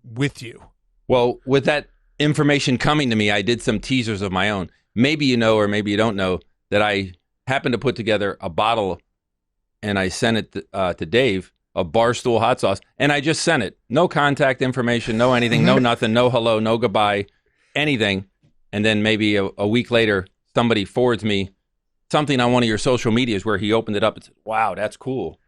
with you. Well, with that information coming to me, I did some teasers of my own. Maybe you know, or maybe you don't know, that I happened to put together a bottle, and I sent it to Dave, of Barstool hot sauce, and I just sent it. No contact information, no anything, no nothing, no hello, no goodbye, anything. And then maybe a week later, somebody forwards me something on one of your social medias where he opened it up and said, wow, that's cool.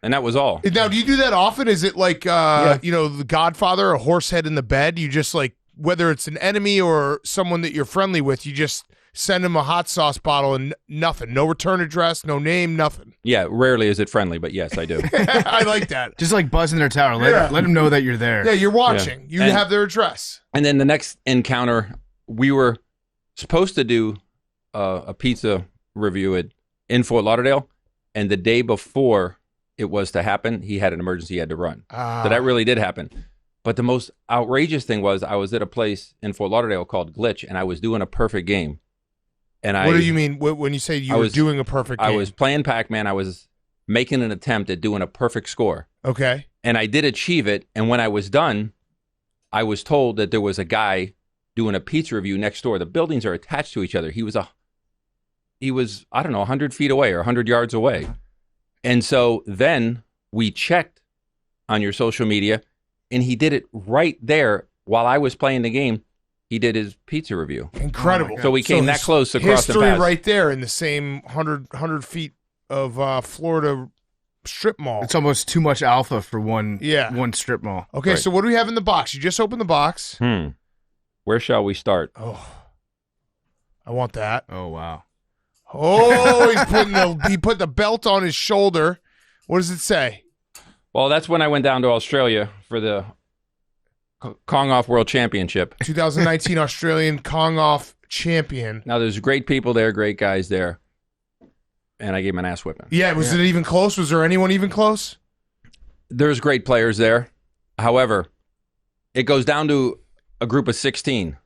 And that was all. Now, do you do that often? Is it like, The Godfather, a horse head in the bed? You just like, whether it's an enemy or someone that you're friendly with, you just send him a hot sauce bottle and nothing. No return address, no name, nothing. Yeah, rarely is it friendly, but yes, I do. I like that. Just like buzzing their tower. Let them know that you're there. Yeah, you're watching. You have their address. And then the next encounter, we were supposed to do a pizza review in Fort Lauderdale, and the day before it was to happen, he had an emergency, he had to run. So that really did happen. But the most outrageous thing was I was at a place in Fort Lauderdale called Glitch, and I was doing a perfect game. And what do you mean when you say you were doing a perfect game? I was playing Pac-Man. I was making an attempt at doing a perfect score. Okay. And I did achieve it. And when I was done, I was told that there was a guy doing a pizza review next door. The buildings are attached to each other. He was, I don't know, 100 feet away or 100 yards away. And so then we checked on your social media, and he did it right there while I was playing the game. He did his pizza review. Incredible. So we came that close across the paths. History right there in the same 100 feet of Florida strip mall. It's almost too much alpha for one strip mall. Okay, right. So what do we have in the box? You just opened the box. Where shall we start? Oh, I want that. Oh, wow. Oh, he put the belt on his shoulder. What does it say? Well, that's when I went down to Australia for the Kong Off World Championship. 2019 Australian Kong Off champion. Now, there's great people there, great guys there. And I gave him an ass whipping. Yeah, was it even close? Was there anyone even close? There's great players there. However, it goes down to a group of 16,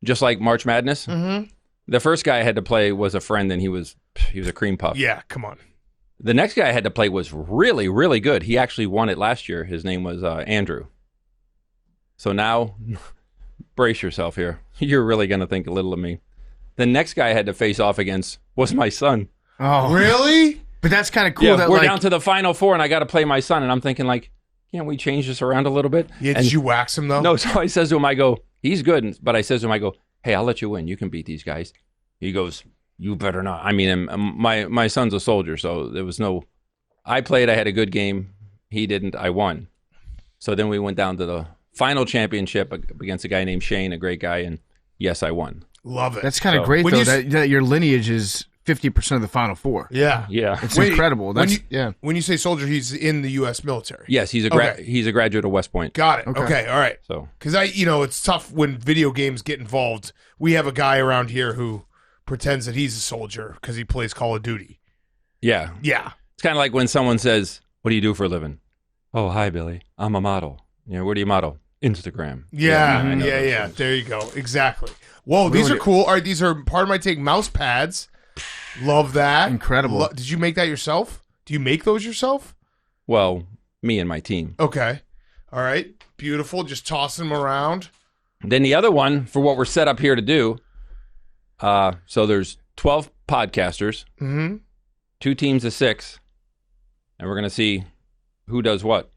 just like March Madness. Mm-hmm. The first guy I had to play was a friend, and he was a cream puff. Yeah, come on. The next guy I had to play was really, really good. He actually won it last year. His name was Andrew. So now, brace yourself here. You're really going to think a little of me. The next guy I had to face off against was my son. Oh, really? But that's kind of cool. Yeah, we're down to the final four, and I got to play my son. And I'm thinking, like, can't we change this around a little bit? Yeah, did you wax him, though? No, so I says to him, I go, he's good. But I says to him, I go, hey, I'll let you win. You can beat these guys. He goes, you better not. I mean, my son's a soldier, so there was no... I played, I had a good game. He didn't, I won. So then we went down to the final championship against a guy named Shane, a great guy, and yes, I won. Love it. That's kind of great, though, that your lineage is 50% of the Final Four. Yeah. Yeah. It's incredible. When you say soldier, he's in the U.S. military. Yes, he's a graduate of West Point. Got it. Okay. All right. So, because it's tough when video games get involved. We have a guy around here who pretends that he's a soldier because he plays Call of Duty. Yeah. Yeah. It's kind of like when someone says, what do you do for a living? Oh, hi, Billy. I'm a model. Where do you model? Instagram. Yeah. There you go. Exactly. Whoa, these are cool. All right, these are part of my take. Mouse pads. Love that. Incredible. Did you make that yourself? Do you make those yourself? Well, me and my team. Okay. All right. Beautiful. Just tossing them around. Then the other one for what we're set up here to do. So there's 12 podcasters, 2 teams of 6, and we're going to see who does what.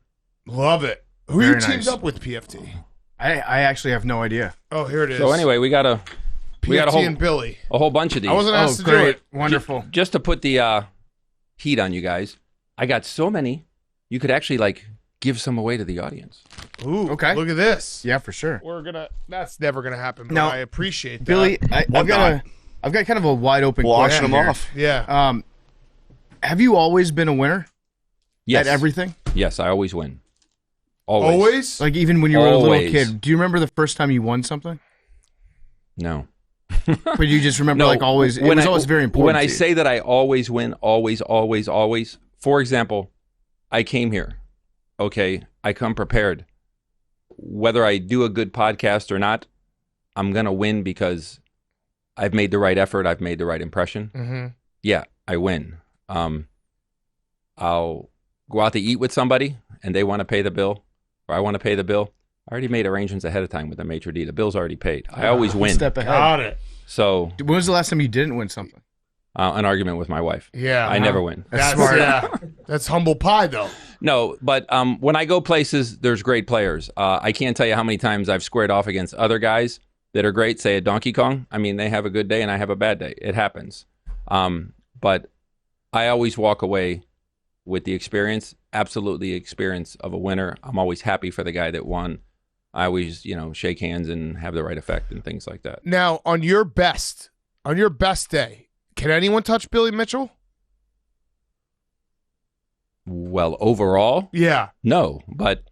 Love it. Who are you teamed up with, PFT? I actually have no idea. Oh, here it is. So anyway, we got a and Billy. A whole bunch of these. I wasn't asked to do it. Wonderful. Just to put the heat on you guys, I got so many, you could actually give some away to the audience. Ooh, okay. Look at this. Yeah, for sure. That's never gonna happen, but now, I appreciate that. Billy, I've got kind of a wide open question. Auction them off. Yeah. Have you always been a winner? Yes. At everything? Yes, I always win. Always? Like even when you were a little kid. Do you remember the first time you won something? No. But you just remember always, it was always very important. When I say that I always win, always, for example, I came here. Okay, I come prepared. Whether I do a good podcast or not, I'm going to win because I've made the right effort. I've made the right impression. Mm-hmm. Yeah, I win. I'll go out to eat with somebody and they want to pay the bill or I want to pay the bill. I already made arrangements ahead of time with the maitre d'. The bill's already paid. I always win. Step ahead. Got it. So When was the last time you didn't win something? an argument with my wife. Yeah. I never win. That's smart. Yeah. That's humble pie, though. No, but when I go places, there's great players. I can't tell you how many times I've squared off against other guys that are great, say at Donkey Kong. I mean, they have a good day and I have a bad day. It happens. But I always walk away with the experience, absolutely experience of a winner. I'm always happy for the guy that won. I always, shake hands and have the right effect and things like that. Now, on your best day, can anyone touch Billy Mitchell? Well, overall, Yeah. no, but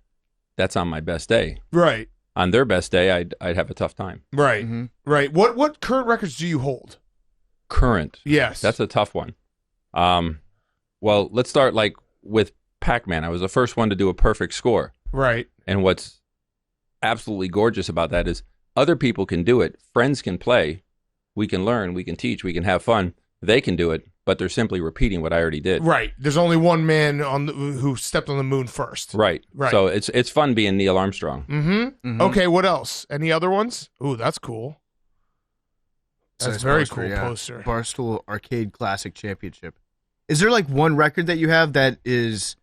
that's on my best day. Right. On their best day, I'd have a tough time. Right. Mm-hmm. Right. What current records do you hold? Current. Yes. That's a tough one. Well, let's start with Pac-Man. I was the first one to do a perfect score. right. And what's absolutely gorgeous about that is other people can do it. Friends can play. We can learn. We can teach. We can have fun. They can do it, but they're simply repeating what I already did. Right. There's only one man who stepped on the moon first. Right. Right. So it's fun being Neil Armstrong. Mm-hmm. Mhm. Okay, what else? Any other ones? Ooh, that's cool. That's Nice a very poster, cool yeah. poster. Barstool Arcade Classic Championship. Is there one record that you have that is,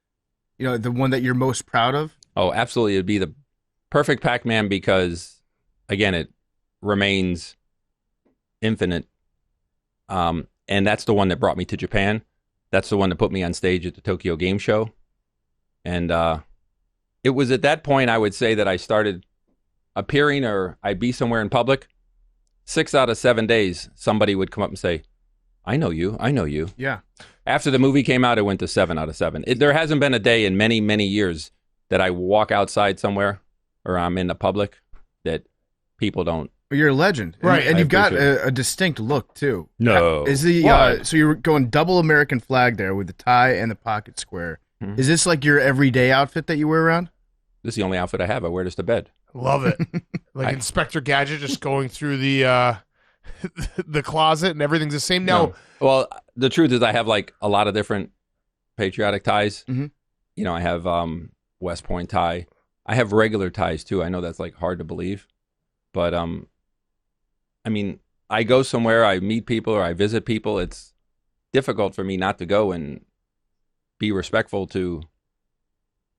the one that you're most proud of? Oh, absolutely. It'd be the perfect Pac-Man because, again, it remains infinite. And that's the one that brought me to Japan. That's the one that put me on stage at the Tokyo Game Show. And it was at that point, I would say, that I started appearing or I'd be somewhere in public. 6 out of 7 days, somebody would come up and say, I know you. I know you. Yeah. After the movie came out, it went to 7 out of 7. There hasn't been a day in many, many years that I walk outside somewhere or I'm in the public that people don't. You're a legend. Right. And I you've got appreciate a distinct look, too. No. Is the What? so you're going double American flag there with the tie and the pocket square. Mhm. Is this your everyday outfit that you wear around? This is the only outfit I have. I wear this to bed. Love it. Like Inspector Gadget just going through the the closet and everything's the same. Now, No. Well, the truth is I have a lot of different patriotic ties. Mhm. I have West Point tie. I have regular ties too. I know that's hard to believe. But I mean, I go somewhere, I meet people or I visit people. It's difficult for me not to go and be respectful to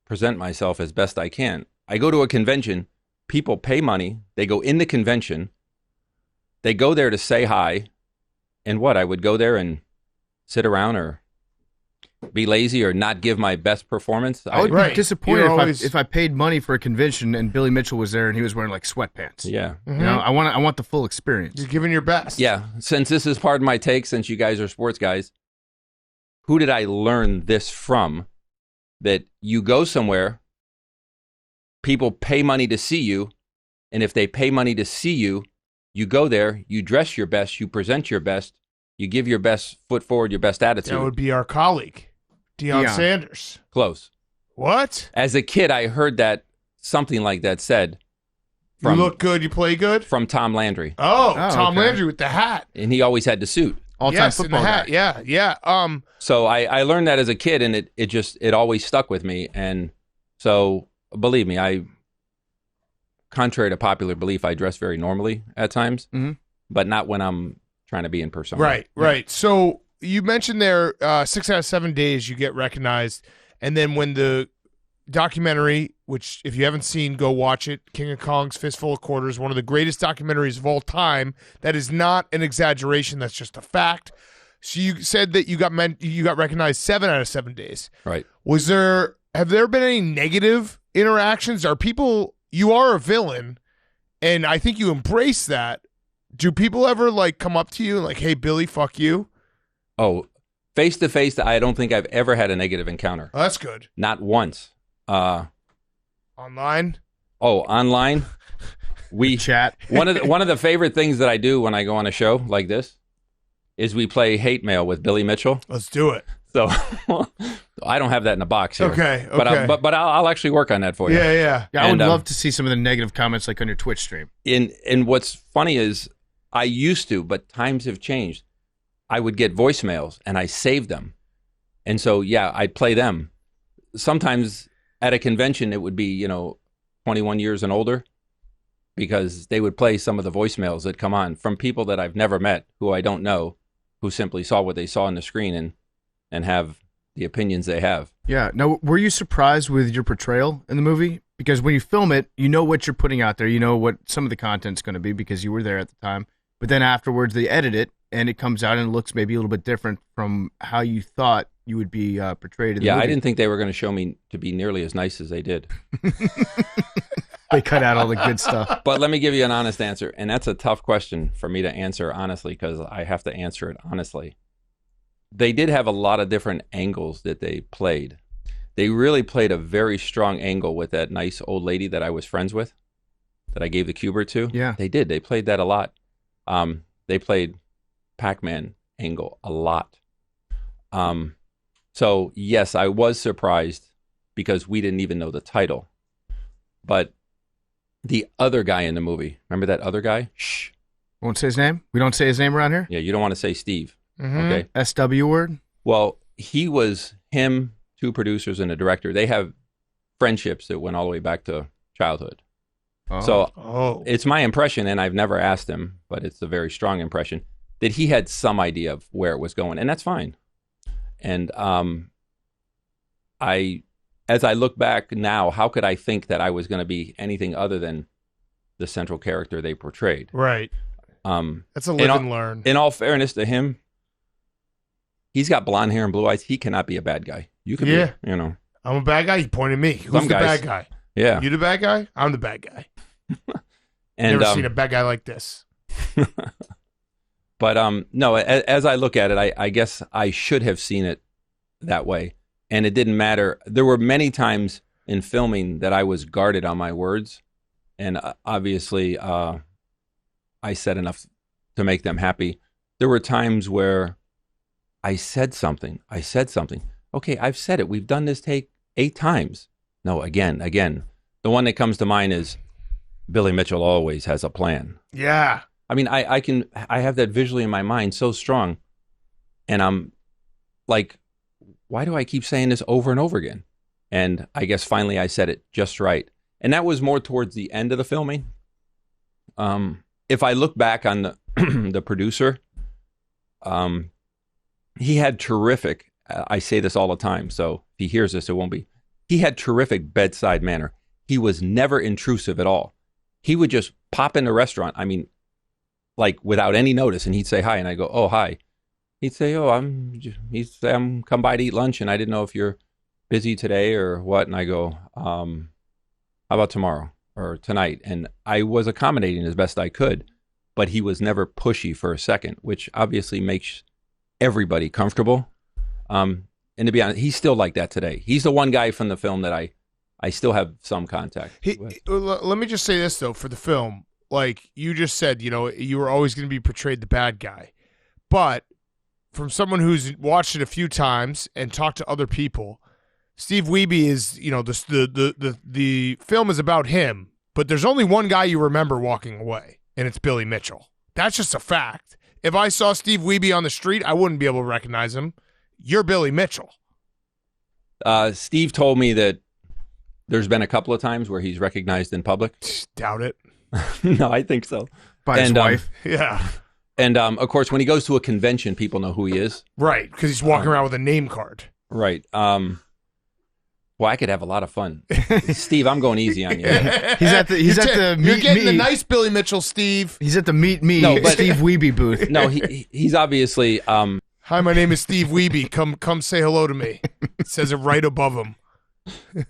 present myself as best I can. I go to a convention, people pay money, they go in the convention, they go there to say hi, and I would go there and sit around or be lazy or not give my best performance. I would Right. be disappointed You're always- if I paid money for a convention and Billy Mitchell was there and he was wearing sweatpants. Yeah. Mhm. I want the full experience. You're giving your best. Yeah. Since this is part of my take, since you guys are sports guys, who did I learn this from? That you go somewhere, people pay money to see you, and if they pay money to see you, you go there, you dress your best, you present your best, you give your best foot forward, your best attitude. That would be our colleague, Deion Deion. Sanders. Close. What? As a kid, I heard something like that said You look good, you play good? from Tom Landry, Oh, Oh, Tom okay. Landry with the hat. and he always had the suit. All-time Yes, in the football hat. guy. Yeah, yeah. So I learned that as a kid, and it always stuck with me. And so believe me, contrary to popular belief, I dress very normally at times, Mhm. but not when I'm trying to be in persona. Right, right. So you mentioned there 6 out of 7 days you get recognized, and then when the documentary, which if you haven't seen, go watch it, King of Kong's Fistful of Quarters, one of the greatest documentaries of all time. That is not an exaggeration. That's just a fact. So you said that you got recognized 7 out of 7 days. Right. Have there been any negative interactions? You are a villain, and I think you embrace that. Do people ever come up to you and hey, Billy, fuck you? Oh, face to face, I don't think I've ever had a negative encounter. Oh, that's good. Not once. Online? Online, we Chat. one of the favorite things that I do when I go on a show like this is we play hate mail with Billy Mitchell. Let's do it. So I don't have that in a box here. Okay, But okay. but I'll actually work on that for you. Yeah, yeah. Yeah, I would And, love to see some of the negative comments on your Twitch stream. And what's funny is I used to, but times have changed. I would get voicemails and I saved them. And so, yeah, I'd play them. Sometimes at a convention, it would be, 21 years and older, because they would play some of the voicemails that come on from people that I've never met, who I don't know, who simply saw what they saw on the screen and have the opinions they have. Yeah. Now, were you surprised with your portrayal in the movie? Because when you film it, you know what you're putting out there. You know what some of the content's going to be because you were there at the time. But then afterwards, they edit it, and it comes out and it looks maybe a little bit different from how you thought you would be portrayed in the movie. I didn't think they were going to show me to be nearly as nice as they did. They cut out all the good stuff. But let me give you an honest answer. And that's a tough question for me to answer honestly, because I have to answer it honestly. They did have a lot of different angles that they played. They really played a very strong angle with that nice old lady that I was friends with, that I gave the Cubert to. Yeah. They did. They played that a lot. They played Pac-Man angle a lot. So, yes, I was surprised because we didn't even know the title. But the other guy in the movie, remember that other guy? Shh. Won't say his name? We don't say his name around here? Yeah, you don't want to say Steve. Mm-hmm. Okay. SW word? Well, he was him, two producers, and a director. They have friendships that went all the way back to childhood. Oh. So it's my impression, and I've never asked him, but it's a very strong impression, that he had some idea of where it was going, and that's fine. And as I look back now, how could I think that I was going to be anything other than the central character they portrayed? Right. That's a live and learn. In all fairness to him, he's got blonde hair and blue eyes. He cannot be a bad guy. You could be, you know. I'm a bad guy. You pointed me. Who's the bad guy? Yeah. You the bad guy? I'm the bad guy. And, never seen a bad guy like this. But no, as I look at it, I guess I should have seen it that way. And it didn't matter. There were many times in filming that I was guarded on my words. And obviously, I said enough to make them happy. There were times where I said something. Okay, I've said it. We've done this take 8 times. No, again. The one that comes to mind is Billy Mitchell always has a plan. Yeah. I mean, I have that visually in my mind so strong. And I'm like, why do I keep saying this over and over again? And I guess finally I said it just right. And that was more towards the end of the filming. If I look back on the the producer, he had terrific, I say this all the time, so if he hears this, it won't be. He had terrific bedside manner. He was never intrusive at all. He would just pop in the restaurant, I mean, like without any notice, and he'd say hi, and I go, oh, hi. He'd say, I'm come by to eat lunch, and I didn't know if you're busy today or what, and I go, how about tomorrow or tonight? And I was accommodating as best I could, but he was never pushy for a second, which obviously makes everybody comfortable. And to be honest, he's still like that today. He's the one guy from the film that I still have some contact with. Let me just say this, though, for the film. Like you just said, you know, you were always going to be portrayed the bad guy. But from someone who's watched it a few times and talked to other people, Steve Wiebe is, you know, the film is about him, but there's only one guy you remember walking away, and it's Billy Mitchell. That's just a fact. If I saw Steve Wiebe on the street, I wouldn't be able to recognize him. You're Billy Mitchell. Steve told me that there's been a couple of times where he's recognized in public. Doubt it. No, I think so. By his wife. Yeah. And, of course, when he goes to a convention, people know who he is. Right, because he's walking around with a name card. Right. Well, I could have a lot of fun. Steve, I'm going easy on you. You're getting the nice Billy Mitchell, Steve. He's at the Meet Me Steve Wiebe booth. No, he's obviously... Hi, my name is Steve Wiebe. Come say hello to me. It says it right above him.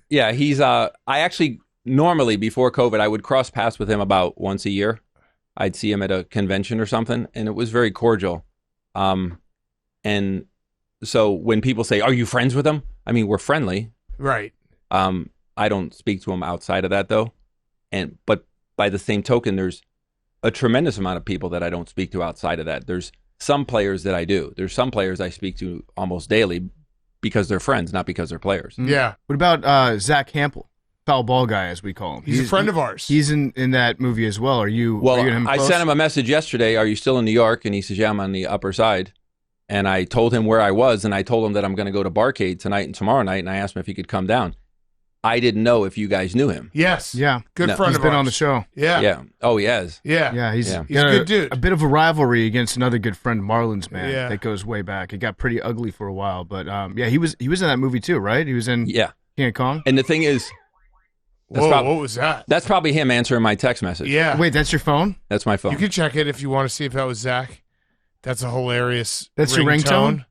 Yeah, he's... I actually, normally, before COVID, I would cross paths with him about once a year. I'd see him at a convention or something, and it was very cordial. And so when people say, are you friends with him? I mean, we're friendly. Right. I don't speak to him outside of that, though. But by the same token, there's a tremendous amount of people that I don't speak to outside of that. There's some players that I do. There's some players I speak to almost daily because they're friends, not because they're players. Yeah. What about Zach Campbell? Foul ball guy, as we call him. He's a friend of ours. He's in that movie as well. Are you? Well, are you I sent him a message yesterday. Are you still in New York? And he says, yeah, I'm on the Upper Side. And I told him where I was, and I told him that I'm going to go to Barcade tonight and tomorrow night, and I asked him if he could come down. I didn't know if you guys knew him. Yes. Yeah. Good No. friend He's of been ours. on the show. Yeah. Yeah. Oh, he has. Yeah. Yeah, he's Yeah. He's a got good dude. A bit of a rivalry against another good friend, Marlon's man. Yeah. That goes way back. It got pretty ugly for a while, but yeah, he was in that movie too, right? He was in Yeah. King of Kong. And the thing is, Whoa, prob- what was that? that's probably him answering my text message. Yeah. Wait, that's your phone? That's my phone. You can check it if you want to see if that was Zach. That's a hilarious That's your ringtone?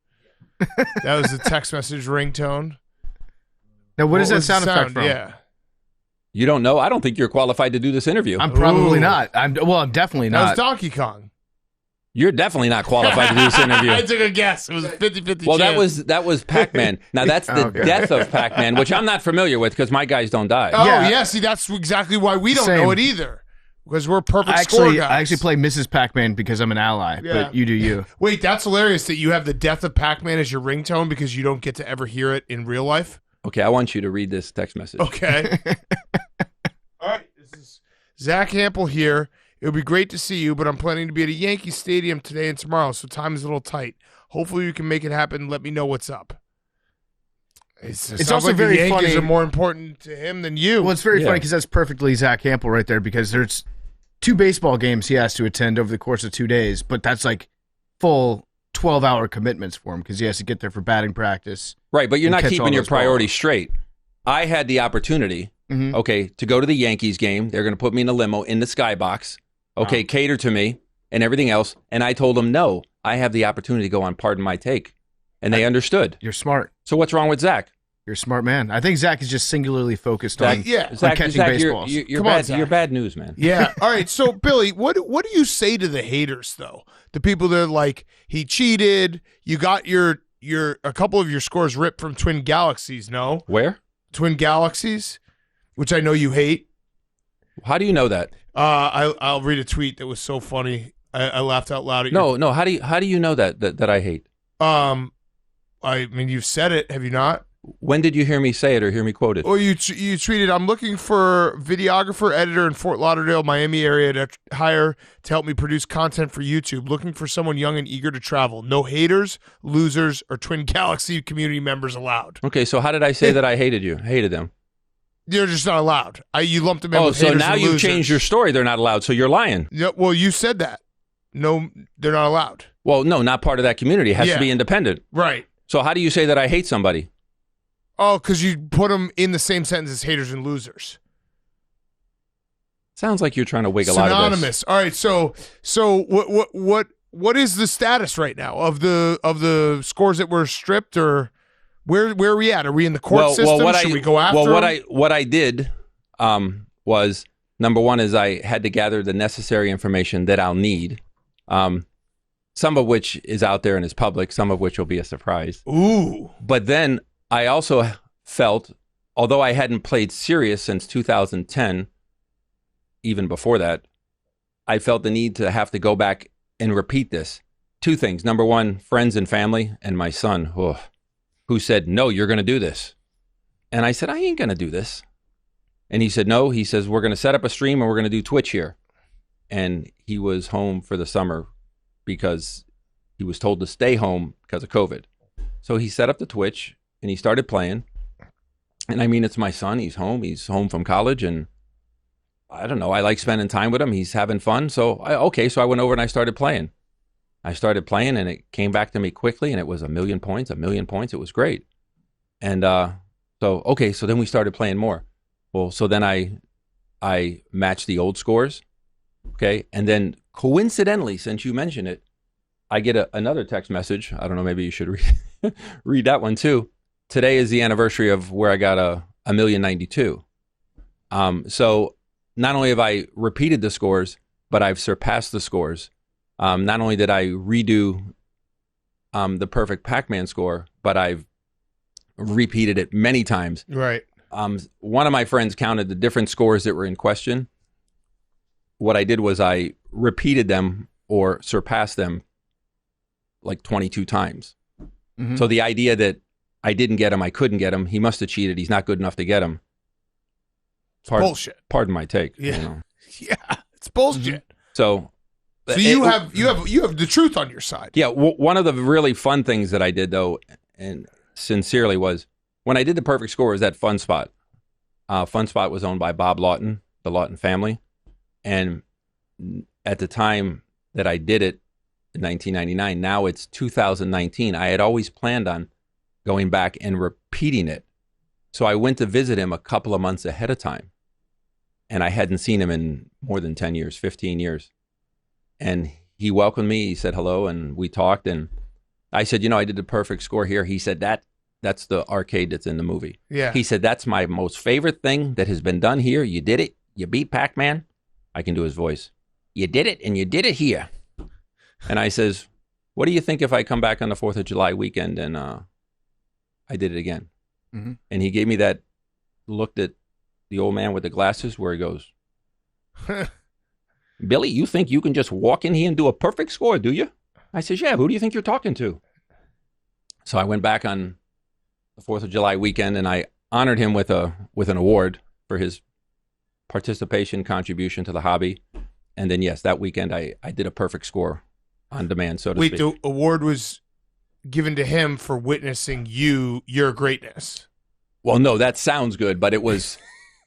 That was the text message ringtone. Now, what is that was the sound effect from? Yeah. You don't know? I don't think you're qualified to do this interview. I'm probably Ooh. not. I'm definitely That was not. Donkey Kong. You're definitely not qualified to do this interview. I took a guess. It was a 50-50 Well, chance. that was Pac-Man. Now that's the Okay. death of Pac-Man, which I'm not familiar with because my guys don't die. Oh, Yeah. yeah. See, that's exactly why we don't Same. know it either. Because we're perfect score guys. I actually play Mrs. Pac-Man because I'm an ally, Yeah. but you do you. Wait, that's hilarious that you have the death of Pac-Man as your ringtone because you don't get to ever hear it in real life. Okay, I want you to read this text message. Okay. All right. This is Zach Hample here. It would be great to see you, but I'm planning to be at a Yankee Stadium today and tomorrow, so time is a little tight. Hopefully you can make it happen. Let me know what's up. It sounds also like very the Yankees funny- are more important to him than you. Well, it's very Yeah. funny because that's perfectly Zach Hample right there because there's 2 baseball games he has to attend over the course of 2 days, but that's like full 12-hour commitments for him because he has to get there for batting practice. Right, but you're And not catch all keeping your those balls. priorities straight. I had the opportunity, Mhm. okay, to go to the Yankees game. They're going to put me in a limo in the skybox, okay, cater to me and everything else. And I told them, no, I have the opportunity to go on Pardon My Take. And they understood. You're smart. So what's wrong with Zach? You're a smart man. I think Zach is just singularly focused on yeah. Zach, catching Zach, baseballs. You're Come on, bad. Zach. You're bad news, man. Yeah. All right. So, Billy, what do you say to the haters though? The people that are like, he cheated. You got your a couple of your scores ripped from Twin Galaxies. No, Where? Twin Galaxies, which I know you hate. How do you know that? I'll read a tweet that was so funny. I laughed out loud at you. No. How do you know that I hate? I mean, you've said it, have you not? When did you hear me say it or hear me quote it? Or you tweeted, I'm looking for videographer, editor in Fort Lauderdale, Miami area to hire to help me produce content for YouTube. Looking for someone young and eager to travel. No haters, losers, or Twin Galaxy community members allowed. Okay, so how did I say that I hated you? Hated them. They're just not allowed. You lumped them in Oh, with so haters now and you've losers. changed your story. They're not allowed. So you're lying. Yeah, well, you said that. No, they're not allowed. Well, no, not part of that community. It has Yeah. to be independent. Right. So how do you say that I hate somebody? Oh, because you put them in the same sentence as haters and losers. Sounds like you're trying to wig a lot of this. Synonymous. All right. So what is the status right now of the scores that were stripped, or where are we at? Are we in the court system? Should we go after? Well, them? what I did was number one is I had to gather the necessary information that I'll need. Some of which is out there and is public, some of which will be a surprise. Ooh. But then I also felt, although I hadn't played serious since 2010, even before that, I felt the need to have to go back and repeat this. 2 things. Number one, friends and family, and my son, who said, no, you're going to do this. And I said, I ain't going to do this. And he said, no. He says, we're going to set up a stream and we're going to do Twitch here. And he was home for the summer because he was told to stay home because of COVID. So he set up the Twitch and he started playing. And I mean, it's my son. He's home from college, and I don't know. I like spending time with him. He's having fun. So I went over and I started playing. And it came back to me quickly, and it was 1,000,000 points. It was great. And so then we started playing more. Well, so then I matched the old scores. Okay. And then coincidentally, since you mentioned it, I get another text message. I don't know, maybe you should read that one too. Today is the anniversary of where I got a 1,092,000. So not only have I repeated the scores, but I've surpassed the scores. Not only did I redo the perfect Pac-Man score, but I've repeated it many times. Right. One of my friends counted the different scores that were in question. What I did was I repeated them or surpassed them like 22 times. Mhm. So the idea that I didn't get him, I couldn't get him, he must have cheated, he's not good enough to get him. Bullshit. Pardon my take. Yeah. You know. Yeah. It's bullshit. So You have the truth on your side. Yeah, one of the really fun things that I did, though, and sincerely, was when I did the perfect score, was that fun spot. FunSpot was owned by Bob Lawton, the Lawton family. And at the time that I did it in 1999, now it's 2019, I had always planned on going back and repeating it. So I went to visit him a couple of months ahead of time. And I hadn't seen him in more than 10 years, 15 years. And he welcomed me. He said hello, and we talked. And I said, I did the perfect score here. He said, that's the arcade that's in the movie. Yeah. He said, that's my most favorite thing that has been done here. You did it. You beat Pac-Man. I can do his voice. You did it, and you did it here. And I says, what do you think if I come back on the 4th of July weekend and I did it again? Mm-hmm. And he gave me that, looked at the old man with the glasses where he goes, Billy, you think you can just walk in here and do a perfect score, do you? I says, yeah, who do you think you're talking to? So I went back on the 4th of July weekend and I honored him with an award for his participation, contribution to the hobby. And then, yes, that weekend I did a perfect score on demand, so to speak. Wait, the award was given to him for witnessing your greatness. Well, no, that sounds good, but it was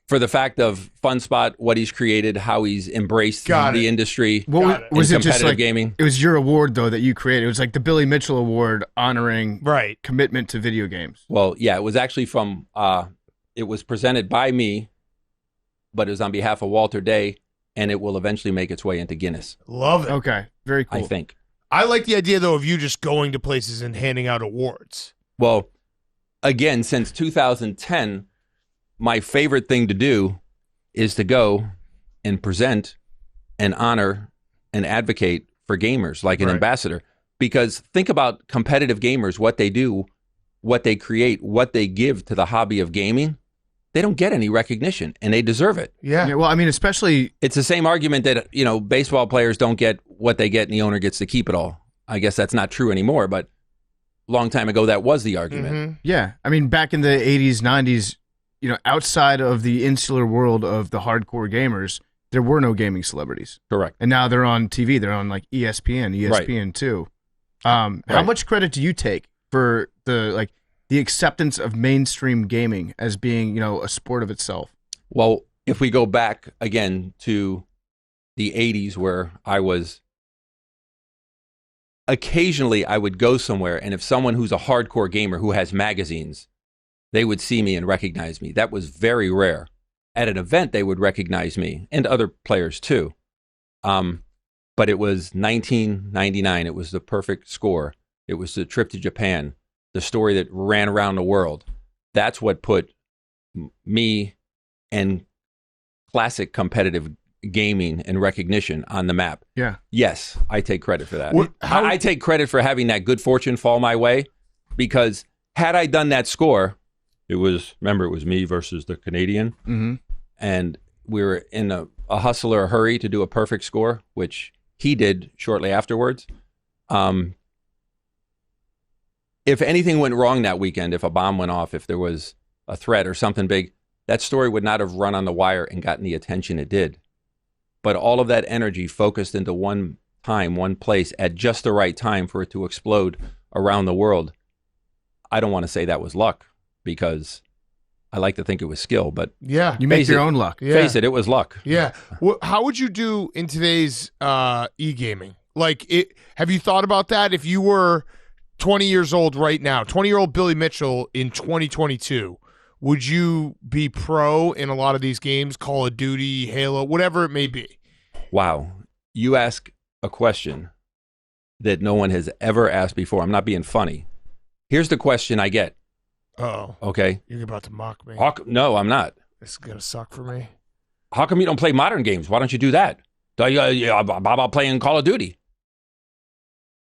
for the fact of FunSpot, what he's created, how he's embraced the industry. What was it just like gaming. It was your award though that you created. It was like the Billy Mitchell Award honoring commitment to video games. Well, yeah, it was actually from it was presented by me, but it was on behalf of Walter Day, and it will eventually make its way into Guinness. Love it. Okay, very cool. I think. I like the idea though of you just going to places and handing out awards. Well, again, since 2010, my favorite thing to do is to go and present and honor and advocate for gamers like an ambassador. Because think about competitive gamers, what they do, what they create, what they give to the hobby of gaming. They don't get any recognition, and they deserve it. Yeah. Well, I mean, especially... It's the same argument that, baseball players don't get what they get and the owner gets to keep it all. I guess that's not true anymore, but a long time ago, that was the argument. Mm-hmm. Yeah. I mean, back in the 80s, 90s, outside of the insular world of the hardcore gamers, there were no gaming celebrities. Correct. And now they're on TV. They're on like ESPN, ESPN2. How much credit do you take for the acceptance of mainstream gaming as being, a sport of itself? Well, if we go back again to the 80s where I was, occasionally I would go somewhere, and if someone who's a hardcore gamer who has magazines, they would see me and recognize me. That was very rare. At an event, they would recognize me, and other players too. But it was 1999. It was the perfect score. It was the trip to Japan, the story that ran around the world. That's what put me and classic competitive gaming and recognition on the map. Yeah. Yes, I take credit for that. How- I take credit for having that good fortune fall my way, because had I done that score, it was me versus the Canadian. Mm-hmm. And we were in a hustle or a hurry to do a perfect score, which he did shortly afterwards. If anything went wrong that weekend, if a bomb went off, if there was a threat or something big, that story would not have run on the wire and gotten the attention it did. But all of that energy focused into one time, one place, at just the right time for it to explode around the world. I don't want to say that was luck, because I like to think it was skill, but Yeah. You make Face your it. own luck. Yeah. face it, it was luck. Yeah. How would you do in today's e-gaming? Have you thought about that? If you were 20 years old right now, 20-year-old Billy Mitchell in 2022, would you be pro in a lot of these games, Call of Duty, Halo, whatever it may be? Wow. You ask a question that no one has ever asked before. I'm not being funny. Here's the question I get. Uh-oh. Okay. You're about to mock me. No, I'm not. This is going to suck for me. How come you don't play modern games? Why don't you do that? How about playing Call of Duty?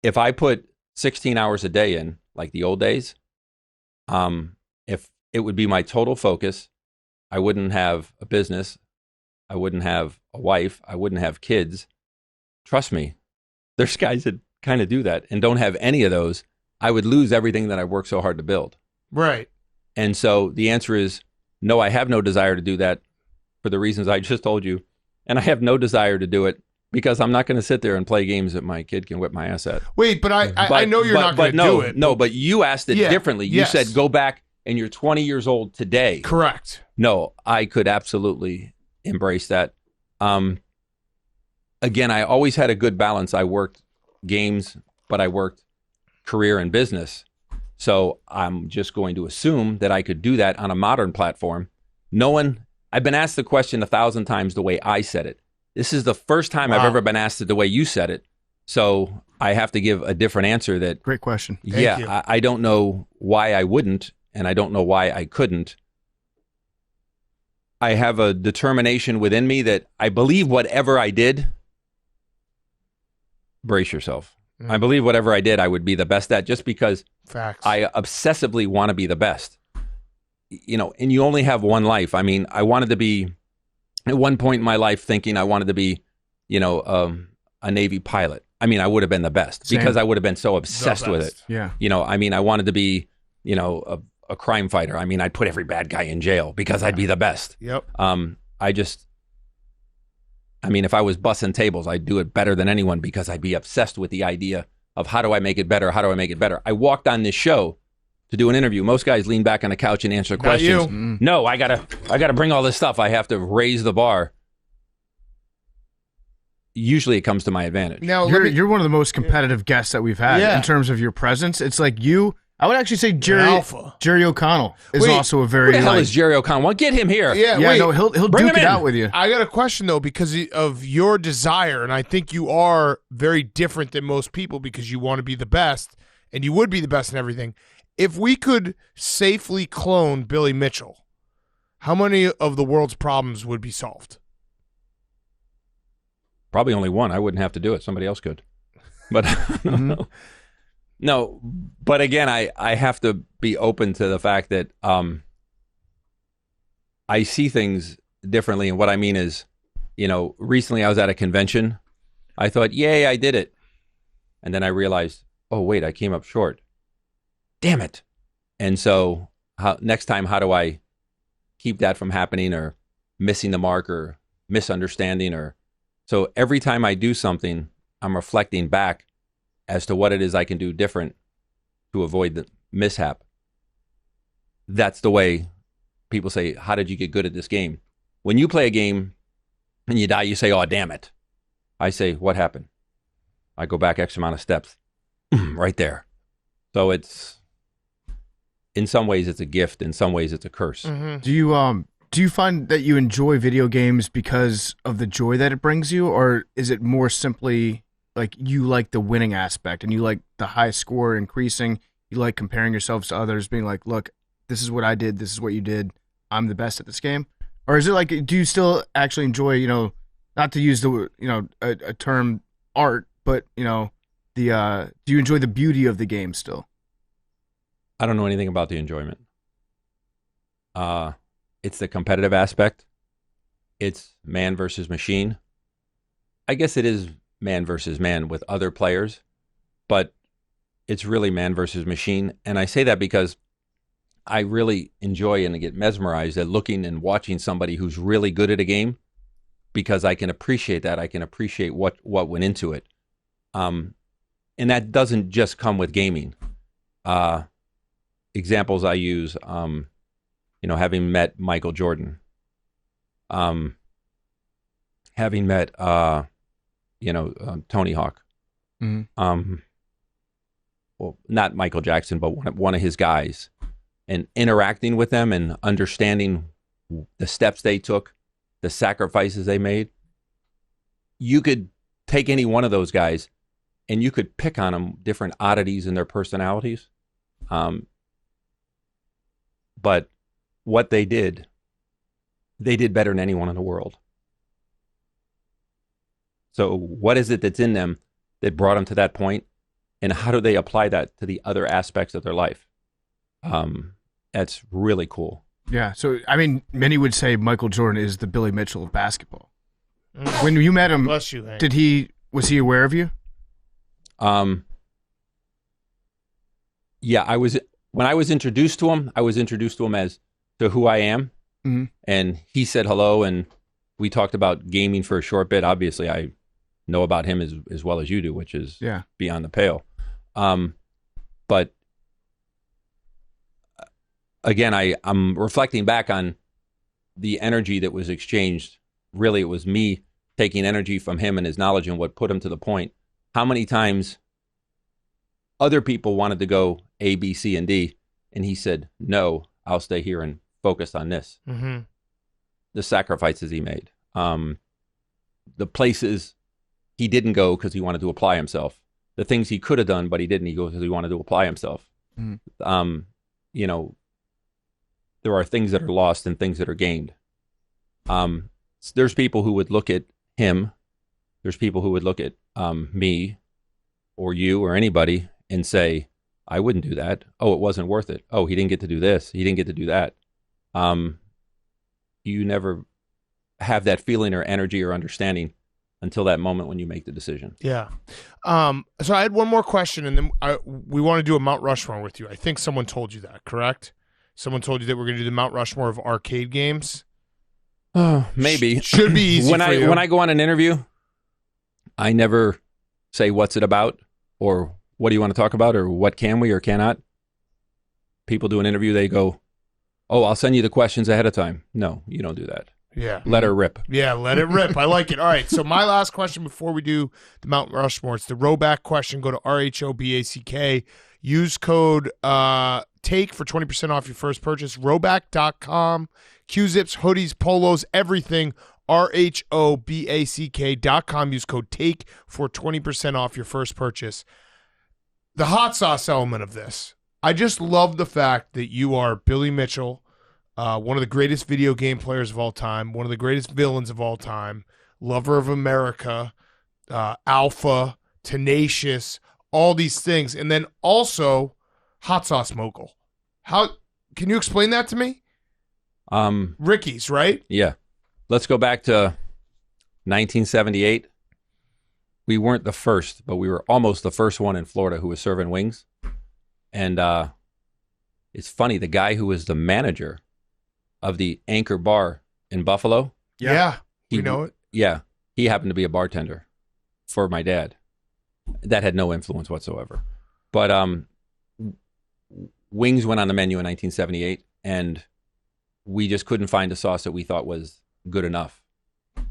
If I put 16 hours a day in, like the old days, if it would be my total focus, I wouldn't have a business. I wouldn't have a wife. I wouldn't have kids. Trust me, there's guys that kind of do that and don't have any of those. I would lose everything that I worked so hard to build. Right. And so the answer is no, I have no desire to do that for the reasons I just told you. And I have no desire to do it because I'm not going to sit there and play games that my kid can whip my ass at. Wait, but I know you're not going to do it. No, but you asked it differently. You Yes. said go back and you're 20 years old today, Correct. no, I could absolutely embrace that. Again, I always had a good balance. I worked games, but I worked career and business. So I'm just going to assume that I could do that on a modern platform. I've been asked the question 1,000 times the way I said it. This is the first time I've ever been asked it the way you said it. So I have to give a different answer that, Great question. Thank you. I don't know why I wouldn't, and I don't know why I couldn't. I have a determination within me that I believe whatever I did, brace yourself. I believe whatever I did, I would be the best at, just because Facts. I obsessively want to be the best. And you only have one life. I mean, I wanted to be, at one point in my life, thinking I wanted to be, a Navy pilot. I mean, I would have been the best because I would have been so obsessed with it. Yeah. I wanted to be, a crime fighter. I mean, I'd put every bad guy in jail because I'd be the best. Yep. If I was bussing tables, I'd do it better than anyone because I'd be obsessed with the idea of how do I make it better? How do I make it better? I walked on this show to do an interview. Most guys lean back on the couch and answer questions. You. No, I gotta bring all this stuff. I have to raise the bar. Usually it comes to my advantage. Now, You're one of the most competitive guests that we've had in terms of your presence. It's like I would actually say Jerry O'Connell is also a very Who the hell is Jerry O'Connell? Well, get him here. Yeah, yeah, wait. no, he'll Bring duke him it in. out with you. I got a question though, because of your desire, and I think you are very different than most people because you want to be the best, and you would be the best in everything. If we could safely clone Billy Mitchell, how many of the world's problems would be solved? Probably only one. I wouldn't have to do it. Somebody else could. But no. But again, I have to be open to the fact that I see things differently. And what I mean is, recently I was at a convention. I thought, yay, I did it. And then I realized, oh, wait, I came up short. Damn it. And so next time, how do I keep that from happening, or missing the mark, or misunderstanding? So every time I do something, I'm reflecting back as to what it is I can do different to avoid the mishap. That's the way people say, how did you get good at this game? When you play a game and you die, you say, oh, damn it. I say, what happened? I go back X amount of steps. Right there. So in some ways it's a gift. In some ways it's a curse. Mm-hmm. Do you find that you enjoy video games because of the joy that it brings you, or is it more simply like you like the winning aspect and you like the high score increasing? You like comparing yourselves to others, being like, look, this is what I did, this is what you did, I'm the best at this game? Or is it like, do you still actually enjoy, not to use the, a term art, but, do you enjoy the beauty of the game still? I don't know anything about the enjoyment. It's the competitive aspect. It's man versus machine. I guess it is man versus man with other players, but it's really man versus machine. And I say that because I really enjoy and get mesmerized at looking and watching somebody who's really good at a game, because I can appreciate that. I can appreciate what went into it. And that doesn't just come with gaming. Examples I use, having met Michael Jordan, having met, Tony Hawk, Mm-hmm. well, not Michael Jackson, but one of his guys, and interacting with them and understanding the steps they took, the sacrifices they made. You could take any one of those guys and you could pick on them different oddities in their personalities. But what they did better than anyone in the world. So what is it that's in them that brought them to that point? And how do they apply that to the other aspects of their life? That's really cool. Yeah. So, many would say Michael Jordan is the Billy Mitchell of basketball. When you met him, Bless you, Hank. was he aware of you? Yeah, when I was introduced to him, as to who I am. Mm-hmm. And he said hello, and we talked about gaming for a short bit. Obviously, I know about him as well as you do, which is beyond the pale. But again, I'm reflecting back on the energy that was exchanged. Really, it was me taking energy from him and his knowledge and what put him to the point. How many times other people wanted to go A, B, C, and D, and he said, no, I'll stay here and focus on this. Mm-hmm. The sacrifices he made. The places he didn't go because he wanted to apply himself. The things he could have done, but he didn't. He goes because he wanted to apply himself. You know, there are things that are lost and things that are gained. There's people who would look at him. There's people who would look at me or you or anybody and say, I wouldn't do that. Oh, it wasn't worth it. Oh, he didn't get to do this. He didn't get to do that. You never have that feeling or energy or understanding until that moment when you make the decision. Yeah. So I had one more question, and then we want to do a Mount Rushmore with you. I think someone told you that, correct? Someone told you that we're going to do the Mount Rushmore of arcade games? Maybe. Should be easy when for you. When I go on an interview, I never say what's it about or what do you want to talk about or what can we or cannot. People do an interview, they go, oh, I'll send you the questions ahead of time. No, you don't do that. Yeah. Let her rip. Yeah, let it rip. I like it. All right, so my last question before we do the Mount Rushmore, it's the Roback question. Go to RHOBACK. Use code TAKE for 20% off your first purchase. Roback.com. Q-Zips, hoodies, polos, everything. RHOBACK.com. Use code TAKE for 20% off your first purchase. The hot sauce element of this. I just love the fact that you are Billy Mitchell, one of the greatest video game players of all time, one of the greatest villains of all time, lover of America, alpha, tenacious, all these things, and then also hot sauce mogul. How can you explain that to me? Ricky's, right? Yeah. Let's go back to 1978. We weren't the first, but we were almost the first one in Florida who was serving wings. And it's funny, the guy who was the manager of the Anchor Bar in Buffalo. Yeah, we know it. Yeah, he happened to be a bartender for my dad. That had no influence whatsoever. But wings went on the menu in 1978, and we just couldn't find a sauce that we thought was good enough.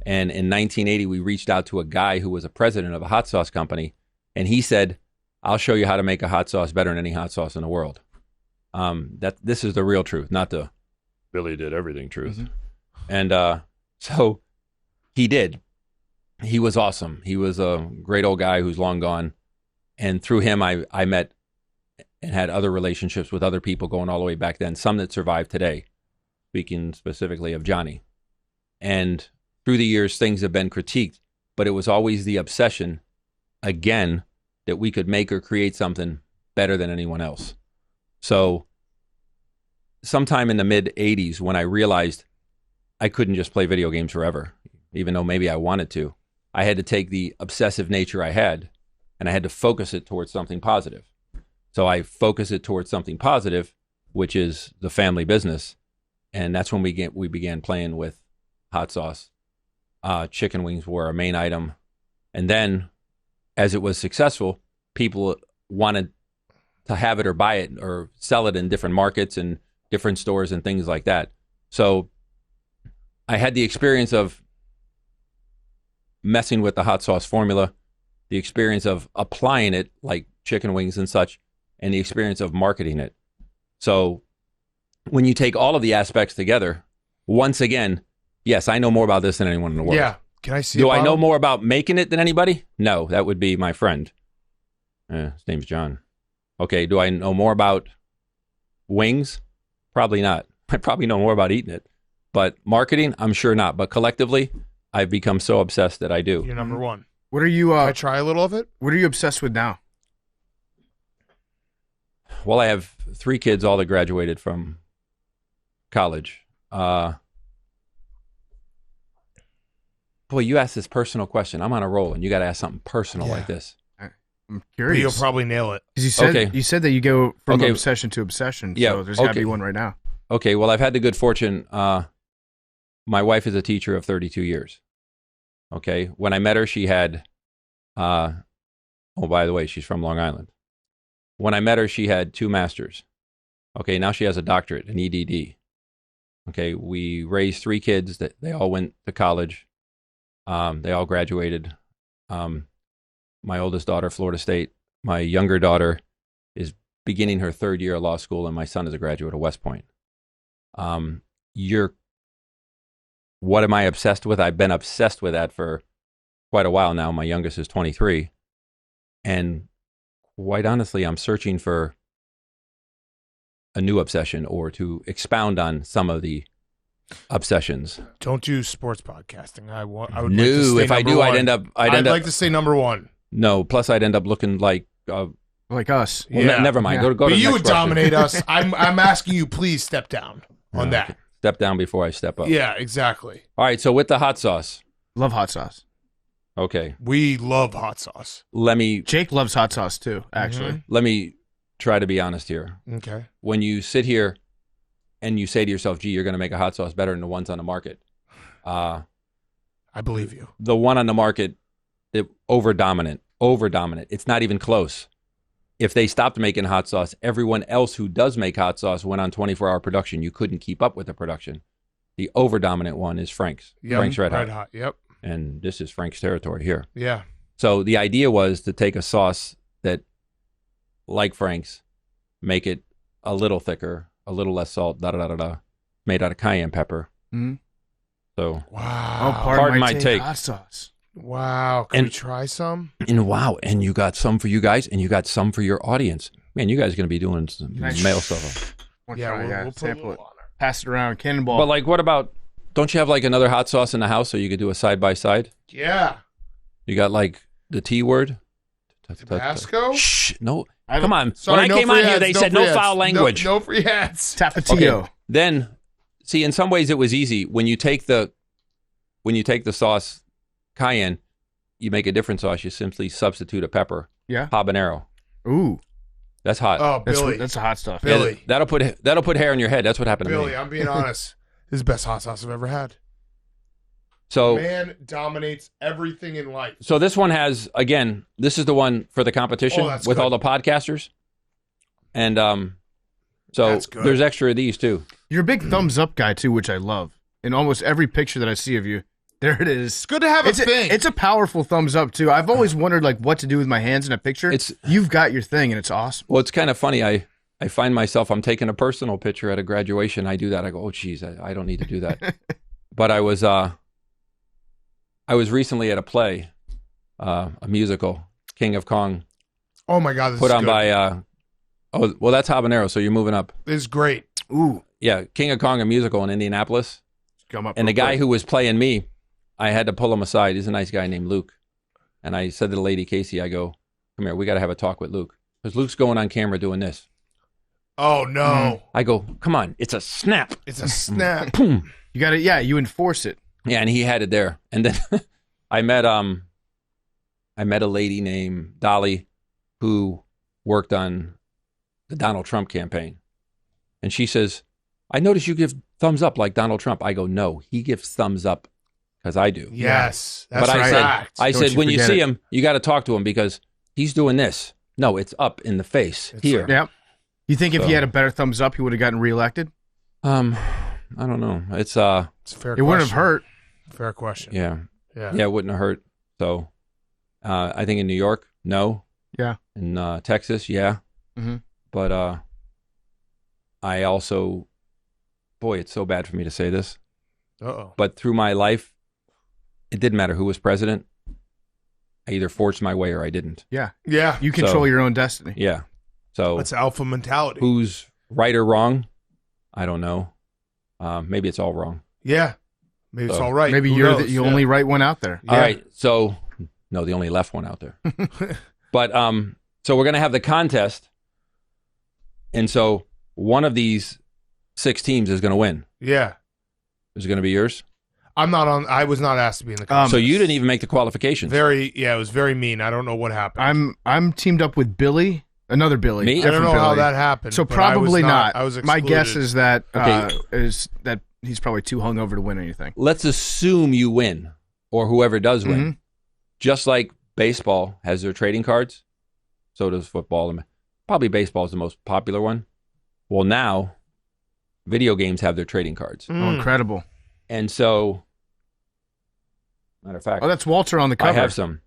And in 1980, we reached out to a guy who was a president of a hot sauce company, and he said, I'll show you how to make a hot sauce better than any hot sauce in the world. This is the real truth, not the Billy did everything truth. Mm-hmm. And so he did. He was awesome. He was a great old guy who's long gone. And through him, I met and had other relationships with other people going all the way back then, some that survive today, speaking specifically of Johnny. And through the years, things have been critiqued, but it was always the obsession, again, that we could make or create something better than anyone else. So sometime in the mid-'80s, when I realized I couldn't just play video games forever, even though maybe I wanted to, I had to take the obsessive nature I had, and I had to focus it towards something positive. So I focus it towards something positive, which is the family business. And that's when we began playing with hot sauce. Chicken wings were our main item. And then, as it was successful, people wanted to have it or buy it or sell it in different markets and different stores and things like that. So I had the experience of messing with the hot sauce formula, the experience of applying it like chicken wings and such, and the experience of marketing it. So when you take all of the aspects together, once again, yes, I know more about this than anyone in the world. Yeah. Can I see Do I know more about making it than anybody? No, that would be my friend. His name's John. Okay, do I know more about wings? Probably not. I probably know more about eating it. But marketing, I'm sure not. But collectively, I've become so obsessed that I do. You're number one. What are you? Can I try a little of it? What are you obsessed with now? Well, I have 3 kids, all that graduated from college. Boy, you asked this personal question. I'm on a roll, and you got to ask something personal like this. I'm curious. You'll probably nail it. Because you said that you go from obsession to obsession. Yeah. So there's got to be one right now. Okay. Well, I've had the good fortune. My wife is a teacher of 32 years. Okay. When I met her, she had. Oh, by the way, she's from Long Island. When I met her, she had 2 masters. Okay, now she has a doctorate in EDD. Okay, we raised 3 kids that they all went to college. They all graduated. My oldest daughter, Florida State. My younger daughter is beginning her 3rd year of law school, and my son is a graduate of West Point. What am I obsessed with? I've been obsessed with that for quite a while now. My youngest is 23. And quite honestly, I'm searching for a new obsession or to expound on some of the obsessions. Don't do sports podcasting. I would like to No, stay if I number do, one. I'd like to say number 1. No, plus I'd end up looking like Like us. well, Yeah. never mind. Yeah. Go But to the you next would question. dominate us. I'm asking you, please step down on Yeah, that. Step down before I step up. Yeah, exactly. All right, so with the hot sauce. Love hot sauce. Okay. We love hot sauce. Let me Jake loves hot sauce too, actually. try to be honest here. Okay. When you sit here and you say to yourself, gee, you're going to make a hot sauce better than the ones on the market. I believe you. The one on the market, over dominant. It's not even close. If they stopped making hot sauce, everyone else who does make hot sauce went on 24-hour production. You couldn't keep up with the production. The over dominant one is Frank's. Yep. Frank's Red Hot. Hot. Yep. And this is Frank's territory here. Yeah. So the idea was to take a sauce that, like Frank's, make it a little thicker, a little less salt, made out of cayenne pepper. Mhm. So, Wow. pardon my take. Hot sauce. Wow. Can And- we try some? and you got some for you guys, and you got some for your audience. Man, you guys are going to be doing some Nice. mail stuff. Wanna Yeah, try, we'll put a sample little it. on there. Pass it around. Cannonball. But like, what about? Don't you have like another hot sauce in the house so you could do a side by side? Yeah. You got like the T word. Tabasco? Shh, no. I don't- Come on. Sorry, when I no came free on here, ads, they no said free no ads. foul language. No free ads. Tapatio. Okay. Then, see, in some ways it was easy. When you take the sauce cayenne, you make a different sauce. You simply substitute a pepper. Yeah. Habanero. Ooh. That's hot. Oh, Billy. That's the hot stuff. Billy. That'll put hair in your head. That's what happened to Billy, me. I'm being honest. This is the best hot sauce I've ever had. So Man dominates everything in life. so this one has, again, this is the one for the competition Oh, that's with good. all the podcasters. And so That's good. there's extra of these too. You're a big thumbs up guy too, which I love. In almost every picture that I see of you, there it is. It's good to have It's a thing. it's a powerful thumbs up too. I've always wondered like what to do with my hands in a picture. You've got your thing and it's awesome. Well, it's kind of funny. I find myself, I'm taking a personal picture at a graduation. I do that. I go, oh, geez, I don't need to do that. But I was recently at a play, a musical, King of Kong, oh my God, this put is on good. by, that's Habanero, so you're moving up. This is great. Ooh. Yeah, King of Kong, a musical in Indianapolis. Come up And the real guy quick. who was playing me, I had to pull him aside. He's a nice guy named Luke. And I said to the lady, Casey, I go, come here, we got to have a talk with Luke. Because Luke's going on camera doing this. Oh no, I go, come on, it's a snap. it's a snap. Boom. You got it. Yeah, you enforce it. Yeah, and he had it there. And then I met a lady named Dolly who worked on the Donald Trump campaign. And she says, I notice you give thumbs up like Donald Trump. I go, no, he gives thumbs up because I do. Yes, that's But right. I Don't said, you when you forget see it. him, you got to talk to him because he's doing this. No, it's up in the face It's here. like- Yeah. You think if So- he had a better thumbs up, he would have gotten reelected? I don't know. It's It's a fair. It wouldn't have hurt. Fair question. yeah, Yeah. yeah, it wouldn't have hurt. So, I think in New York, no. Yeah. In Texas, yeah. Mhm. But I also, boy, it's so bad for me to say this, Uh-oh. but through my life, it didn't matter who was president. I either forged my way or I didn't. Yeah. Yeah. You control So- your own destiny. Yeah. So That's alpha mentality. who's right or wrong? I don't know. Maybe it's all wrong. Yeah. Maybe it's So, all right. Maybe Who you're knows? the Yeah. only right one out there. All Yeah. right. So, no, the only left one out there. But so we're going to have the contest. And so one of these 6 teams is going to win. Yeah. Is it going to be yours? I'm not on. I was not asked to be in the contest. So you didn't even make the qualifications. It was very mean. I don't know what happened. I'm teamed up with Billy, another Billy. Me? I don't know different how Billy. that happened. So but I was probably not. I was My excluded. guess is that Okay. he's probably too hungover to win anything. Let's assume you win or whoever does win. Mhm. Just like baseball has their trading cards, so does football. And probably baseball is the most popular one. Well, now video games have their trading cards. Oh, incredible. And so, matter of fact, Oh, that's Walter on the cover. I have some.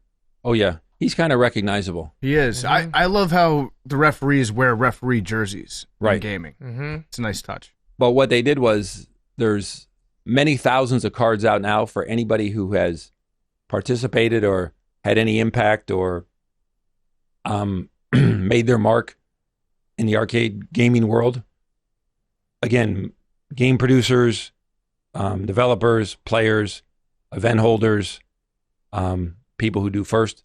Oh, yeah. He's kind of recognizable. He is. I love how the referees wear referee jerseys in Right. gaming. Mm-hmm. It's a nice touch. But what they did was there's many thousands of cards out now for anybody who has participated or had any impact or made their mark in the arcade gaming world. Again, game producers, developers, players, event holders, people who do first.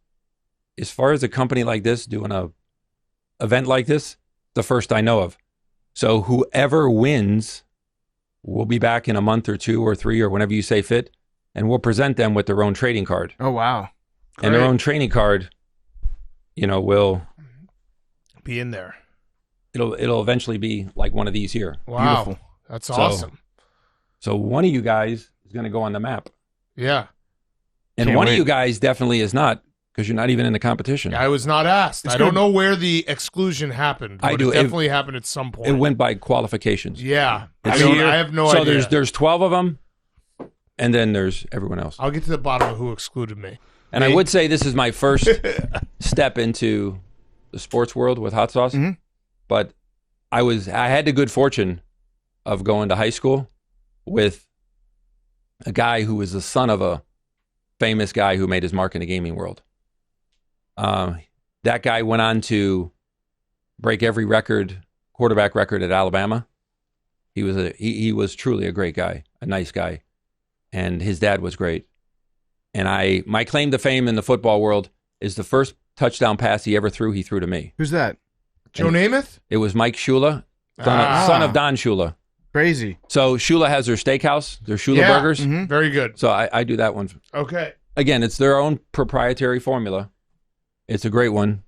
As far as a company like this doing a event like this, the first I know of. So whoever wins, we'll be back in a month or 2 or 3 or whenever you say fit, and we'll present them with their own trading card. Oh, wow. And their Great. own trading card, will Be in there. it'll eventually be like one of these here. Wow. Beautiful. That's So- awesome. So one of you guys is going to go on the map, Yeah. and Can't one wait. of you guys definitely is not because you're not even in the competition. I was not asked. It's I don't good. know where the exclusion happened. I But do. It definitely happened at some point. It went by qualifications. Yeah. It's I here. have no so idea. there's 12 of them, and then there's everyone else. I'll get to the bottom of who excluded me. And I would say this is my first step into the sports world with hot sauce. Mhm. But I had the good fortune of going to high school with a guy who was the son of a famous guy who made his mark in the gaming world. That guy went on to break every quarterback record at Alabama. He was truly a great guy, a nice guy, and his dad was great. And my claim to fame in the football world is the first touchdown pass he ever threw, he threw to me. Who's that? Joe Namath? It was Mike Shula, Ah. son of Don Shula. Crazy. So Shula has their steakhouse, their Shula Yeah. burgers. Mhm. Very good. So I do that one. Okay. Again, it's their own proprietary formula. It's a great one.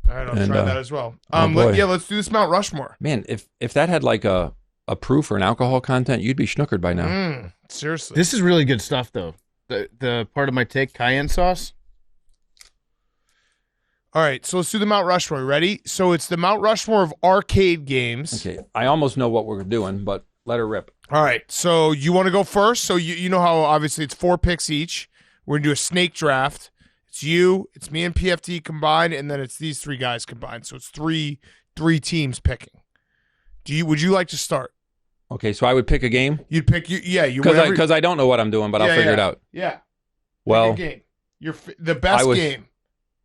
All right, I'll And, try that as well. oh, boy. Let's do this Mount Rushmore. Man, if that had like a proof or an alcohol content, you'd be schnookered by now. Seriously. This is really good stuff, though. The part of my take, cayenne sauce. All right, so let's do the Mount Rushmore. Ready? So it's the Mount Rushmore of arcade games. Okay, I almost know what we're doing, but let her rip. All right, so you want to go first? So you know how obviously it's 4 picks each. We're going to do a snake draft. It's you, it's me and PFT combined, and then it's these 3 guys combined. So it's three teams picking. Would you like to start? Okay, so I would pick a game You'd pick you whatever- because I don't know what I'm doing, but I'll Yeah, figure yeah. it out. Yeah. Well, Pick a game. The best I was- game.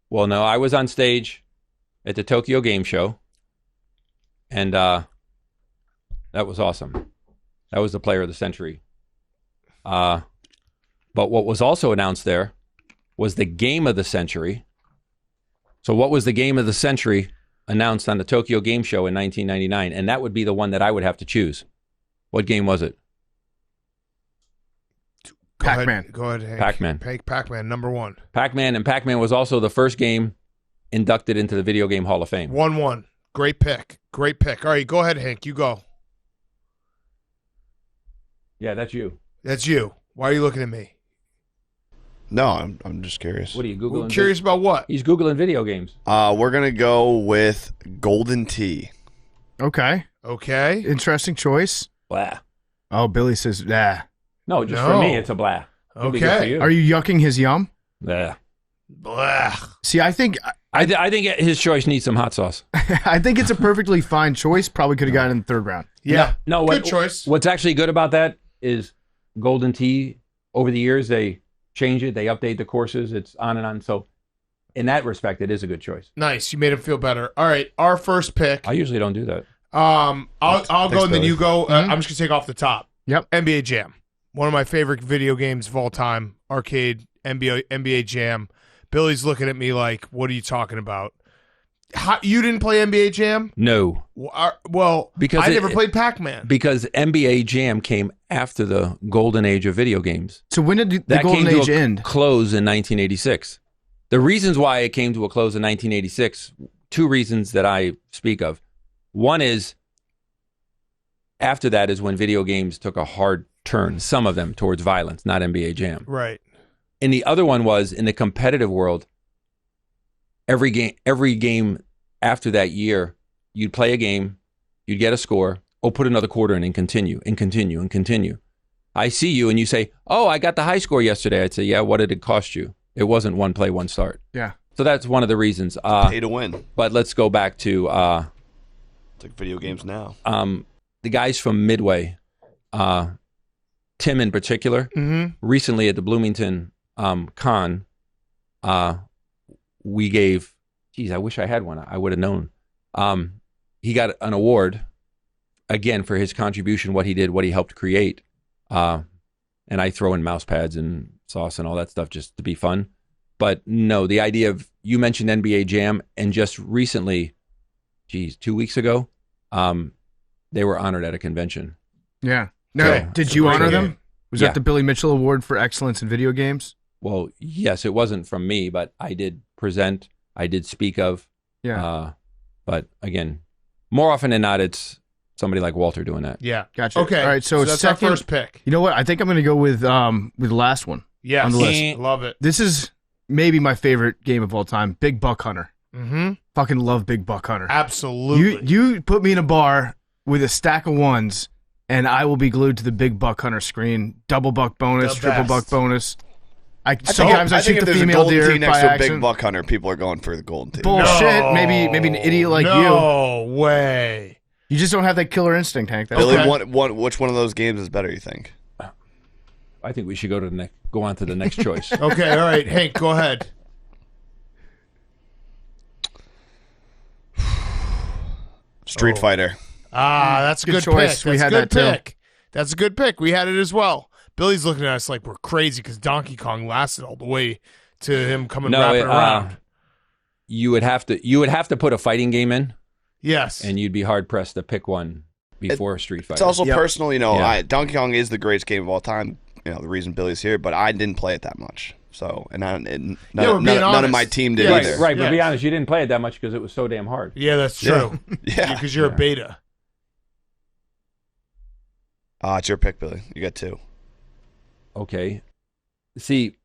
Well, no, I was on stage at the Tokyo Game Show, and that was awesome. That was the player of the century. But what was also announced there was the game of the century. So what was the game of the century announced on the Tokyo Game Show in 1999? And that would be the one that I would have to choose. What game was it? Go ahead. Pac-Man. Go ahead, Hank. Pac-Man. Pac-Man, number 1. Pac-Man, and Pac-Man was also the first game inducted into the Video Game Hall of Fame. 1-1. Great pick. Great pick. All right, go ahead, Hank. You go. Yeah, that's you. That's you. Why are you looking at me? No, I'm just curious. What are you Googling? Curious about what? He's Googling video games. We're gonna go with Golden Tee. Okay. Okay. Interesting choice. Blah. Oh, Billy says, nah. No, just No. for me, it's a blah. It'll be good for Okay. you. Are you yucking his yum? Blah. Blah. See, I think I think his choice needs some hot sauce. I think it's a perfectly fine choice. Probably could have gotten in the 3rd round. Yeah. No, Good choice. What's actually good about that is Golden Tee, over the years, they change it, they update the courses, it's on and on. So in that respect, it is a good choice. Nice. You made him feel better. All right. Our first pick. I usually don't do that. I'll go and then Billy. you go. I'm just gonna take off the top. Yep. NBA Jam. One of my favorite video games of all time. Arcade NBA Jam. Billy's looking at me like, "What are you talking about? You didn't play NBA Jam? No, Well, Because I it- never played Pac-Man. because NBA Jam came after the golden age of video games. So when did the That golden came age to a end? close in 1986. The reasons why it came to a close in 1986, 2 reasons that I speak of. One is, after that is when video games took a hard turn, some of them towards violence, not NBA Jam. Right. And the other one was, in the competitive world, every game after that year, you'd play a game, you'd get a score. Oh, put another quarter in and continue and continue and continue. I see you and you say, oh, I got the high score yesterday. I'd say, yeah, what did it cost you? It wasn't one play, one start. Yeah. So that's one of the reasons. Pay to win. But let's go back to It's like video games now. the guys from Midway, Tim in particular, recently at the Bloomington Con, we gave, geez, I wish I had one. I would have known. He got an award, again, for his contribution, what he did, what he helped create. And I throw in mouse pads and sauce and all that stuff just to be fun. But no, the idea of, you mentioned NBA Jam, and just recently, 2 weeks ago, they were honored at a convention. Yeah. No, Okay. did you honor them? game. Was Yeah. that the Billy Mitchell Award for Excellence in Video Games? Well, yes, it wasn't from me, but I did present, I did speak of. Yeah. But again, more often than not, it's somebody like Walter doing that. Yeah. Gotcha. Okay. All right. So, that's second, our first pick. You know what? I think I'm going to go with the last one. Yes. on the list. Love it. This is maybe my favorite game of all time, Big Buck Hunter. Mm-hmm. Fucking love Big Buck Hunter. Absolutely. You put me in a bar with a stack of ones, and I will be glued to the Big Buck Hunter screen. Double buck bonus, The triple best. buck bonus. Sometimes I think shoot if the there's a female golden deer tee next by to a accident. big buck hunter, people are going for the golden tee. Bullshit. Maybe an idiot like you. No way. You just don't have that killer instinct, Hank. That's Billy, Okay. which one of those games is better? You think? I think we should go on to the next choice. Okay. All right. Hank, go ahead. Street Fighter. That's a Good good choice. pick. We That's had a good that, too. pick. That's a good pick. We had it as well. Billy's looking at us like we're crazy because Donkey Kong lasted all the way to him coming wrapping around. You would have to put a fighting game in, Yes. and you'd be hard pressed to pick one before Street Fighter. It's also Yep. personal, Yeah. Donkey Kong is the greatest game of all time. The reason Billy's here, but I didn't play it that much. So, and we're none being of honest. my team did Yeah, either. right, but Yes. be honest, you didn't play it that much because it was so damn hard. Yeah, that's true. Yeah. Because you're a beta. It's your pick, Billy. You got two. Okay. See,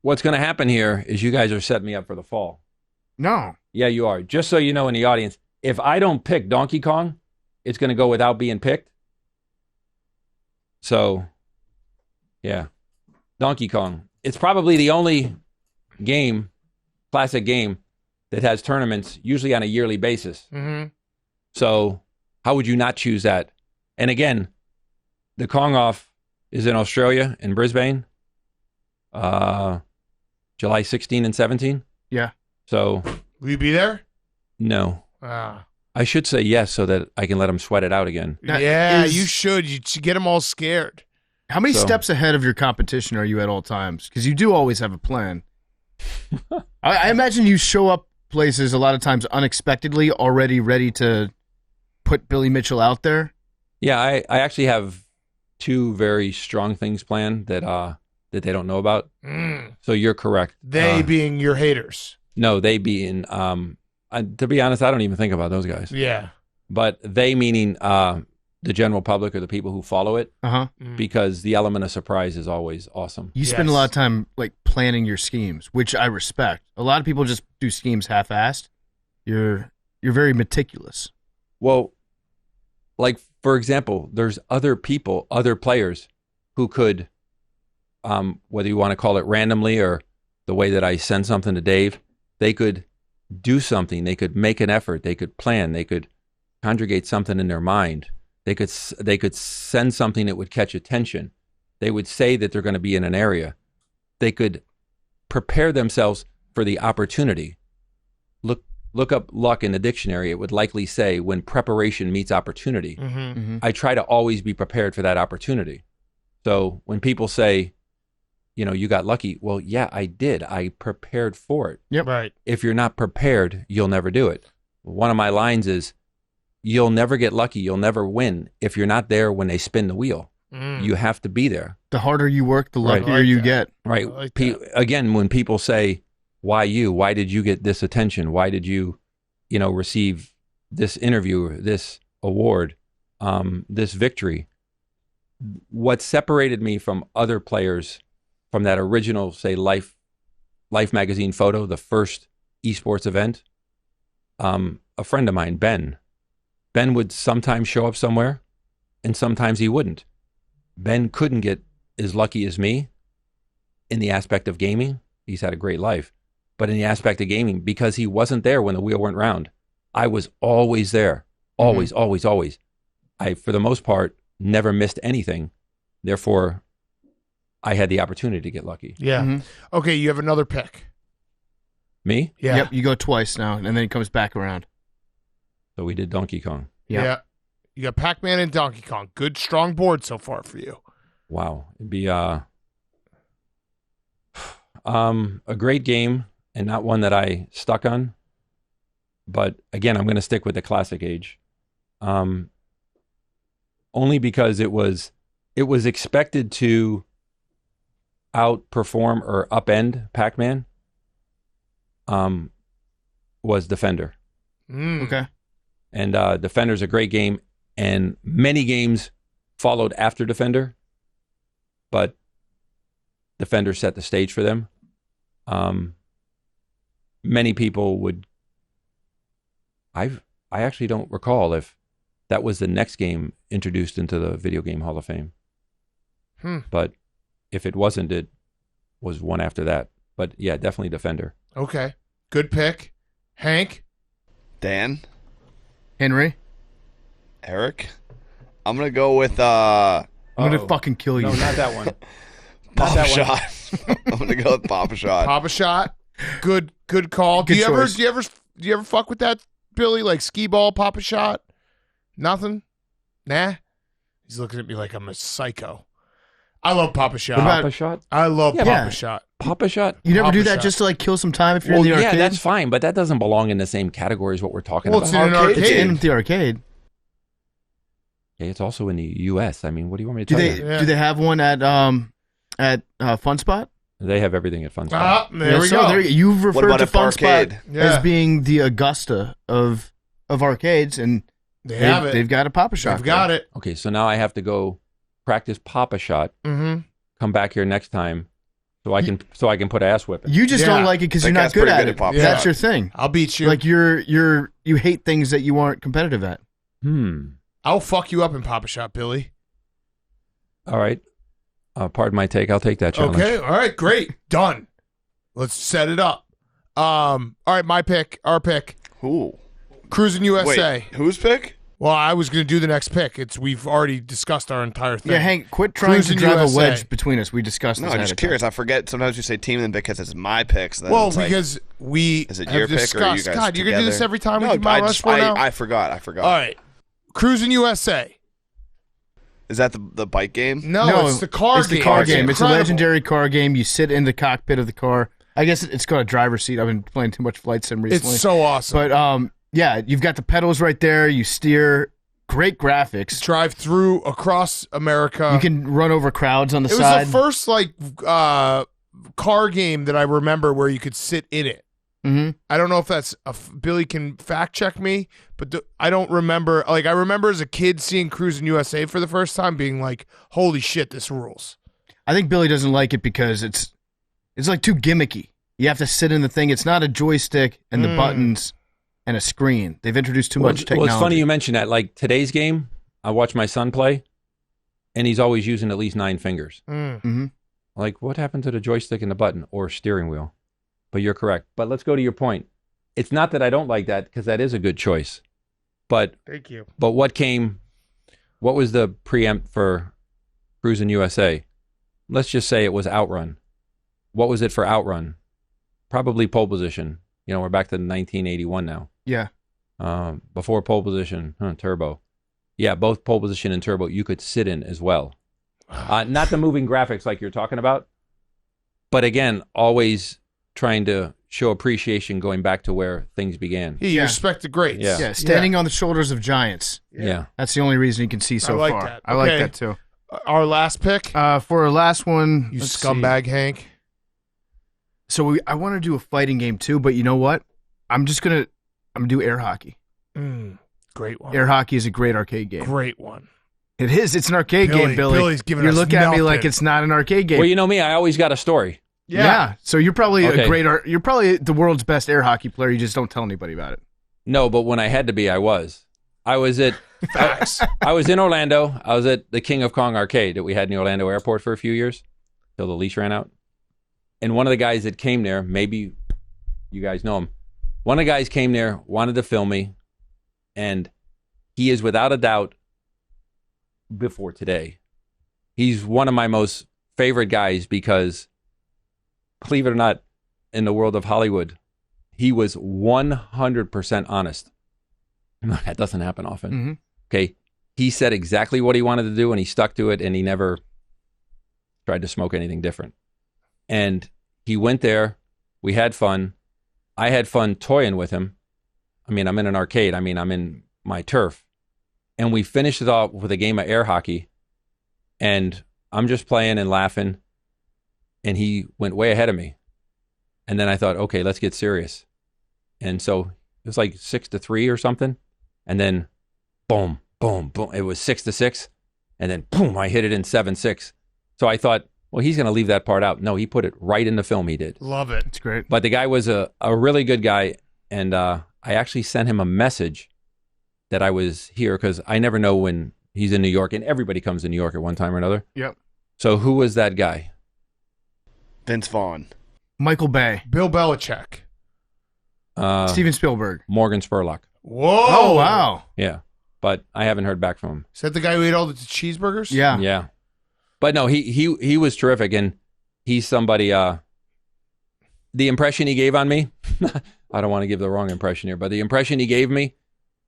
what's going to happen here is you guys are setting me up for the fall. No. Yeah, you are. Just so you know in the audience, if I don't pick Donkey Kong, it's going to go without being picked. So, yeah. Donkey Kong. It's probably the only classic game, that has tournaments usually on a yearly basis. Mm-hmm. So, how would you not choose that? And again, the Kong Off is in Australia, in Brisbane, July 16 and 17. Yeah. So, Will you be there? no. Ah. I should say yes so that I can let them sweat it out again. Now, Yeah, is- you should. You should get them all scared. How many So- steps ahead of your competition are you at all times? Because you do always have a plan. I imagine you show up places a lot of times unexpectedly, already ready to put Billy Mitchell out there. Yeah, I actually have two very strong things planned that they don't know about. Mm. So you're correct. They being your haters. No, they being to be honest, I don't even think about those guys. Yeah. But they meaning the general public or the people who follow it, Uh-huh. because the element of surprise is always awesome. You spend a Yes. lot of time like planning your schemes, which I respect. A lot of people just do schemes half-assed. You're very meticulous. Well, like for example, there's other people, other players who could, whether you want to call it randomly or the way that I send something to Dave, they could do something. They could make an effort. They could plan. They could conjugate something in their mind. They could send something that would catch attention. They would say that they're going to be in an area. They could prepare themselves for the opportunity. Look up luck in the dictionary. It would likely say when preparation meets opportunity. Mm-hmm. I try to always be prepared for that opportunity. So when people say, you got lucky, well, yeah, I did. I prepared for it. Yep. Right. If you're not prepared, you'll never do it. One of my lines is, you'll never get lucky. You'll never win if you're not there when they spin the wheel. Mm. You have to be there. The harder you work, the Right. luckier I like you that. get. Right. I like Again, when people say, why you? Why did you get this attention? Why did you, receive this interview, this award, this victory? What separated me from other players from that original, say, Life magazine photo, the first esports event, a friend of mine, Ben, Ben would sometimes show up somewhere, and sometimes he wouldn't. Ben couldn't get as lucky as me in the aspect of gaming. He's had a great life. But in the aspect of gaming, because he wasn't there when the wheel went round, I was always there. Always, always, always. I, for the most part, never missed anything. Therefore, I had the opportunity to get lucky. Yeah. Mhm. Okay, you have another pick. Me? Yeah. Yep, you go twice now, and then he comes back around. So we did Donkey Kong. Yep. Yeah. You got Pac-Man and Donkey Kong. Good, strong board so far for you. Wow. It'd be a great game and not one that I stuck on. But again, I'm going to stick with the classic age. Only because it was expected to outperform or upend Pac-Man. Was Defender. Okay. And Defender's a great game, and many games followed after Defender, but Defender set the stage for them. Many people would. I actually don't recall if that was the next game introduced into the Video Game Hall of Fame. But if it wasn't, it was one after that. But yeah, definitely Defender. Okay. Good pick. Hank? Dan, Henry, Eric. I'm gonna go with I'm gonna fucking kill you. No, not that one. Papa Shot. I'm gonna go with Papa Shot. Papa Shot. Good call. Good choice. Do you ever fuck with that, Billy? Like skee ball, Papa Shot? Nothing? Nah. He's looking at me like I'm a psycho. I love Papa Shot. What about- Papa Shot? I love Yeah, Papa Shot. Papa Shot? You never Papa do that Shot. just to like kill some time if you're Well, in the yeah, arcade? that's fine, but that doesn't belong in the same category as what we're talking Well, about. it's in an Arcade. It's arcade. in the arcade. Yeah, it's also in the U.S. I mean, what do you want me to Do tell they you? Yeah. do they have one at Fun Spot? They have everything at Fun Spot. Ah, there Yeah, we so go. there you go. You've What referred about to at Fun Spot Arcade? Yeah. as being the Augusta of arcades, and They have they've, it. they've got a Papa Shot. They've got it. Okay, so now I have to go practice Papa Shot. Mm-hmm. Come back here next time, so I can put ass whipping. You just Yeah. don't like it because That you're not guy's good pretty at good it. at Papa That's Shot. your thing. I'll beat you. Like you hate things that you aren't competitive at. I'll fuck you up in Papa Shot, Billy. All right. Pardon my take. I'll take that challenge. Okay. All right. Great. Done. Let's set it up. All right. My pick. Our pick. Who? Cruising USA. Wait, whose pick? Well, I was going to do the next pick. We've already discussed our entire thing. Yeah, Hank, quit trying Cruising to drive USA. a wedge between us. We discussed No, this. I'm ahead just of time. curious. I forget. Sometimes you say team and because it's my picks. Then Well, it's like, because we is it have your pick or you discussed. guys God, you're going to do this together? every time no, we do Mount Rushmore now? I forgot. I forgot. All right. Cruising USA. Is that the bike game? No, it's the car It's game. the car game. It's a incredible. legendary car game. You sit in the cockpit of the car. I guess it's got a driver's seat. I've been playing too much Flight Sim recently. It's so awesome. But yeah, you've got the pedals right there. You steer. Great graphics. Drive through across America. You can run over crowds on the It was side. the first car game that I remember where you could sit in it. Mm-hmm. I don't know if that's Billy can fact check me, but I don't remember. Like I remember as a kid seeing Cruising USA for the first time, being like, "Holy shit, this rules!" I think Billy doesn't like it because it's like too gimmicky. You have to sit in the thing. It's not a joystick and the buttons and a screen. They've introduced too much technology. Well, it's funny you mention that. Like today's game, I watch my son play, and he's always using at least 9 fingers. Mm-hmm. Like, what happened to the joystick and the button or steering wheel? But you're correct. But let's go to your point. It's not that I don't like that because that is a good choice. But Thank you. But what was the preempt for Cruising USA? Let's just say it was Outrun. What was it for Outrun? Probably Pole Position. You know, we're back to 1981 now. Yeah. Before Pole Position, Turbo. Yeah, both Pole Position and Turbo you could sit in as well. Not the moving graphics like you're talking about. But again, always trying to show appreciation going back to where things began. You respect the greats. Yeah. Yeah, standing on the shoulders of giants. Yeah. That's the only reason you can see so I like far. that. I like Okay. that too. Our last pick. For our last one, You let's see. scumbag, Hank. So I want to do a fighting game too, but you know what? I'm gonna do air hockey. Great one. Air hockey is a great arcade game. Great one. It is. It's an arcade game, Billy. Billy's giving You're us looking at me like nothing. it's not an arcade game. Well, you know me, I always got a story. Yeah. So you're probably Okay. you're probably the world's best air hockey player. You just don't tell anybody about it. No, but when I had to be, I was. I was at Facts. I was in Orlando. I was at the King of Kong arcade that we had in the Orlando airport for a few years till the lease ran out. And one of the guys that came there, maybe you guys know him. One of the guys came there, wanted to film me, and he is without a doubt, before today, he's one of my most favorite guys because, believe it or not, in the world of Hollywood, he was 100% honest. That doesn't happen often. Mm-hmm. Okay. He said exactly what he wanted to do and he stuck to it and he never tried to smoke anything different. And he went there. We had fun. I had fun toying with him. I mean, I'm in an arcade. I mean, I'm in my turf. And we finished it off with a game of air hockey. And I'm just playing and laughing. And he went way ahead of me. And then I thought, okay, let's get serious. And so it was like 6-3 or something. And then boom, boom, boom. It was 6-6. And then boom, I hit it in 7-6. So I thought, well, he's going to leave that part out. No, he put it right in the film he did. Love it. It's great. But the guy was a really good guy. And I actually sent him a message that I was here because I never know when he's in New York. And everybody comes to New York at one time or another. Yep. So who was that guy? Vince Vaughn. Michael Bay. Bill Belichick. Steven Spielberg. Morgan Spurlock. Whoa. Oh, wow. Yeah. But I haven't heard back from him. Is that the guy who ate all the cheeseburgers? Yeah. Yeah. But no, he was terrific. And he's somebody, the impression he gave on me, I don't want to give the wrong impression here, but the impression he gave me,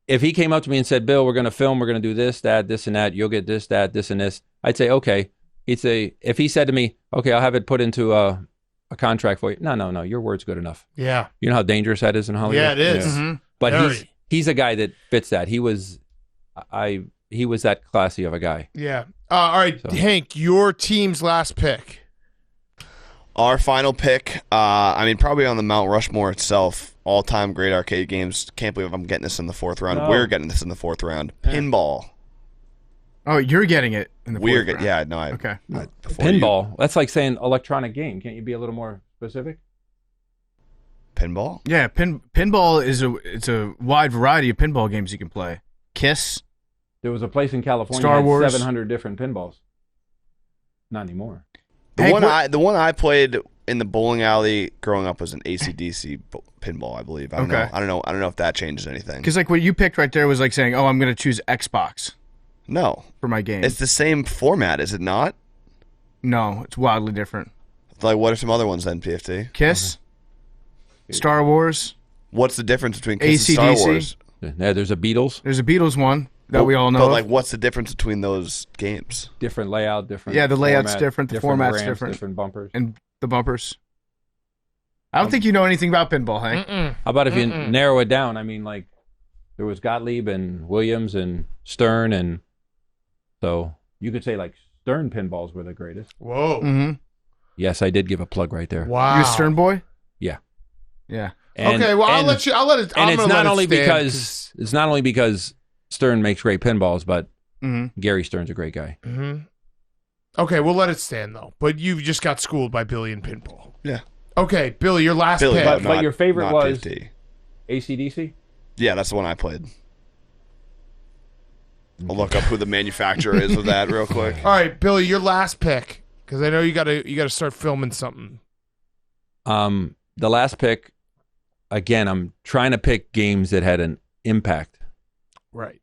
if he came up to me and said, Bill, we're going to film, we're going to do this, that, this, and that, you'll get this, that, this, and this, I'd say, okay. He'd say, if he said to me, okay, I'll have it put into a contract for you. No, your word's good enough. Yeah. You know how dangerous that is in Hollywood? Yeah, it is. Yeah. Mm-hmm. But Very. he's a guy that fits that. He was that classy of a guy. Yeah. All right, So. Hank, your team's last pick. Our final pick, I mean, probably on the Mount Rushmore itself, all-time great arcade games. Can't believe I'm getting this in the fourth round. No. We're getting this in the fourth round. Pinball. Oh, you're getting it in the fourth round. Yeah, no, Okay. before Pinball. That's like saying electronic game. Can't you be a little more specific? Pinball? Yeah, pinball is it's a wide variety of pinball games you can play. Kiss. There was a place in California Star that had Wars. 700 different pinballs. Not anymore. Hank, The one I played in the bowling alley growing up was an AC/DC pinball, I believe. I don't Okay. know. I don't know if that changes anything. Because like what you picked right there was like saying, "Oh, I'm going to choose Xbox No, for my game." it's the same format, is it not? No, it's wildly different. Like, what are some other ones then, PFT? Kiss, Star Wars. What's the difference between Kiss and Star AC/DC? Wars? Yeah, there's a Beatles. There's a Beatles one that we all know. But of. like, what's the difference between those games? Different layout, different. Yeah, the layout's format, different, the format's ramps, different. different bumpers. and the bumpers. I don't think you know anything about pinball, Hank. Mm-mm. How about if you narrow it down? I mean, like, there was Gottlieb and Williams and Stern, and so you could say like Stern pinballs were the greatest. Whoa. Mm-hmm. Yes, I did give a plug right there. Wow. You a Stern boy? Yeah. Yeah. And, Okay, well, I'll and- let you. I'll let it. And I'm it's gonna let not it only stand because it's not only because Stern makes great pinballs, but Mm-hmm. Gary Stern's a great guy. Mhm. Okay, we'll let it stand though. But you just got schooled by Billy in pinball. Yeah. Okay, Billy, your last Billy, pick. But not- your favorite not was- PFT. AC/DC? Yeah, that's the one I played. I'll look up who the manufacturer is of that real quick. All right, Billy, your last pick, because I know you gotta start filming something. The last pick, again, I'm trying to pick games that had an impact. Right,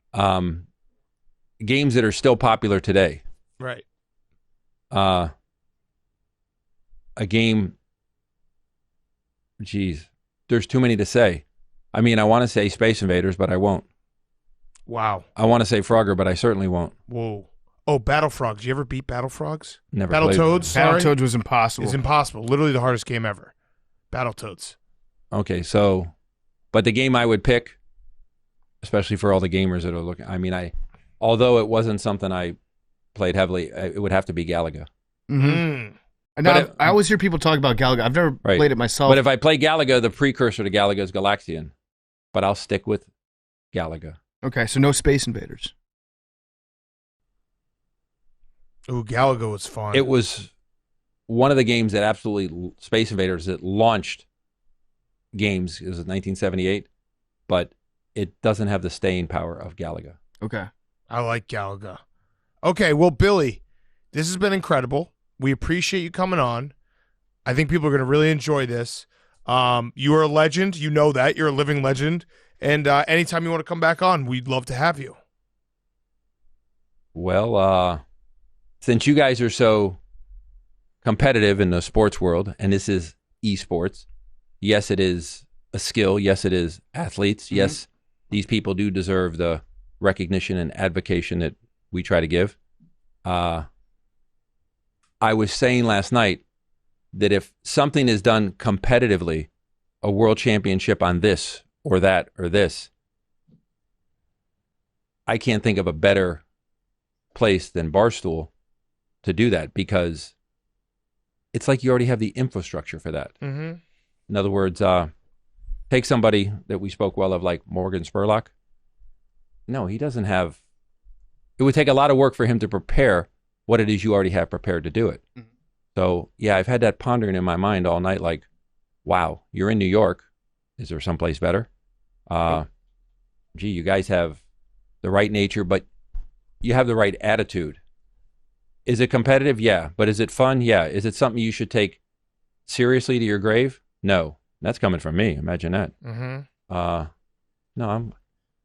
Games that are still popular today. right. A game, geez, there's too many to say. I mean, I want to say Space Invaders, but I won't. Wow. I want to say Frogger, but I certainly won't. Whoa. Oh, Battle Frogs. Did you ever beat Battle Frogs? Never Battle played Toads. Sorry, Battletoads was impossible. it's impossible. Literally the hardest game ever. Battletoads. Okay, so, but the game I would pick, especially for all the gamers that are looking, I mean, although it wasn't something I played heavily, it would have to be Galaga. Mm-hmm. Mm. And But now, it- I always hear people talk about Galaga. I've never Right. played it myself. But if I play Galaga, the precursor to Galaga is Galaxian. But I'll stick with Galaga. Okay, so no Space Invaders. Ooh, Galaga was fun. It was one of the games that absolutely, Space Invaders, that launched games. It was 1978. But it doesn't have the staying power of Galaga. Okay. I like Galaga. Okay, well, Billy, this has been incredible. We appreciate you coming on. I think people are going to really enjoy this. You are a legend. You know that. You're a living legend. And anytime you want to come back on, we'd love to have you. Well, since you guys are so competitive in the sports world, and this is esports, yes, it is a skill. Yes, it is athletes. Mm-hmm. Yes, these people do deserve the recognition and advocation that we try to give. I was saying last night that if something is done competitively, a world championship on this or that or this, I can't think of a better place than Barstool to do that, because it's like you already have the infrastructure for that. Mm-hmm. In other words, take somebody that we spoke well of, like Morgan Spurlock. No, he doesn't have. It would take a lot of work for him to prepare what it is you already have prepared to do it. Mm-hmm. So, yeah, I've had that pondering in my mind all night, like, wow, you're in New York. Is there someplace better? Gee, you guys have the right nature, but you have the right attitude. Is it competitive? Yeah. But is it fun? Yeah. Is it something you should take seriously to your grave? No. That's coming from me. Imagine that. Mm-hmm. No,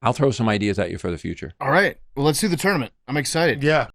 I'll throw some ideas at you for the future. All right. Well, let's do the tournament. I'm excited. Yeah.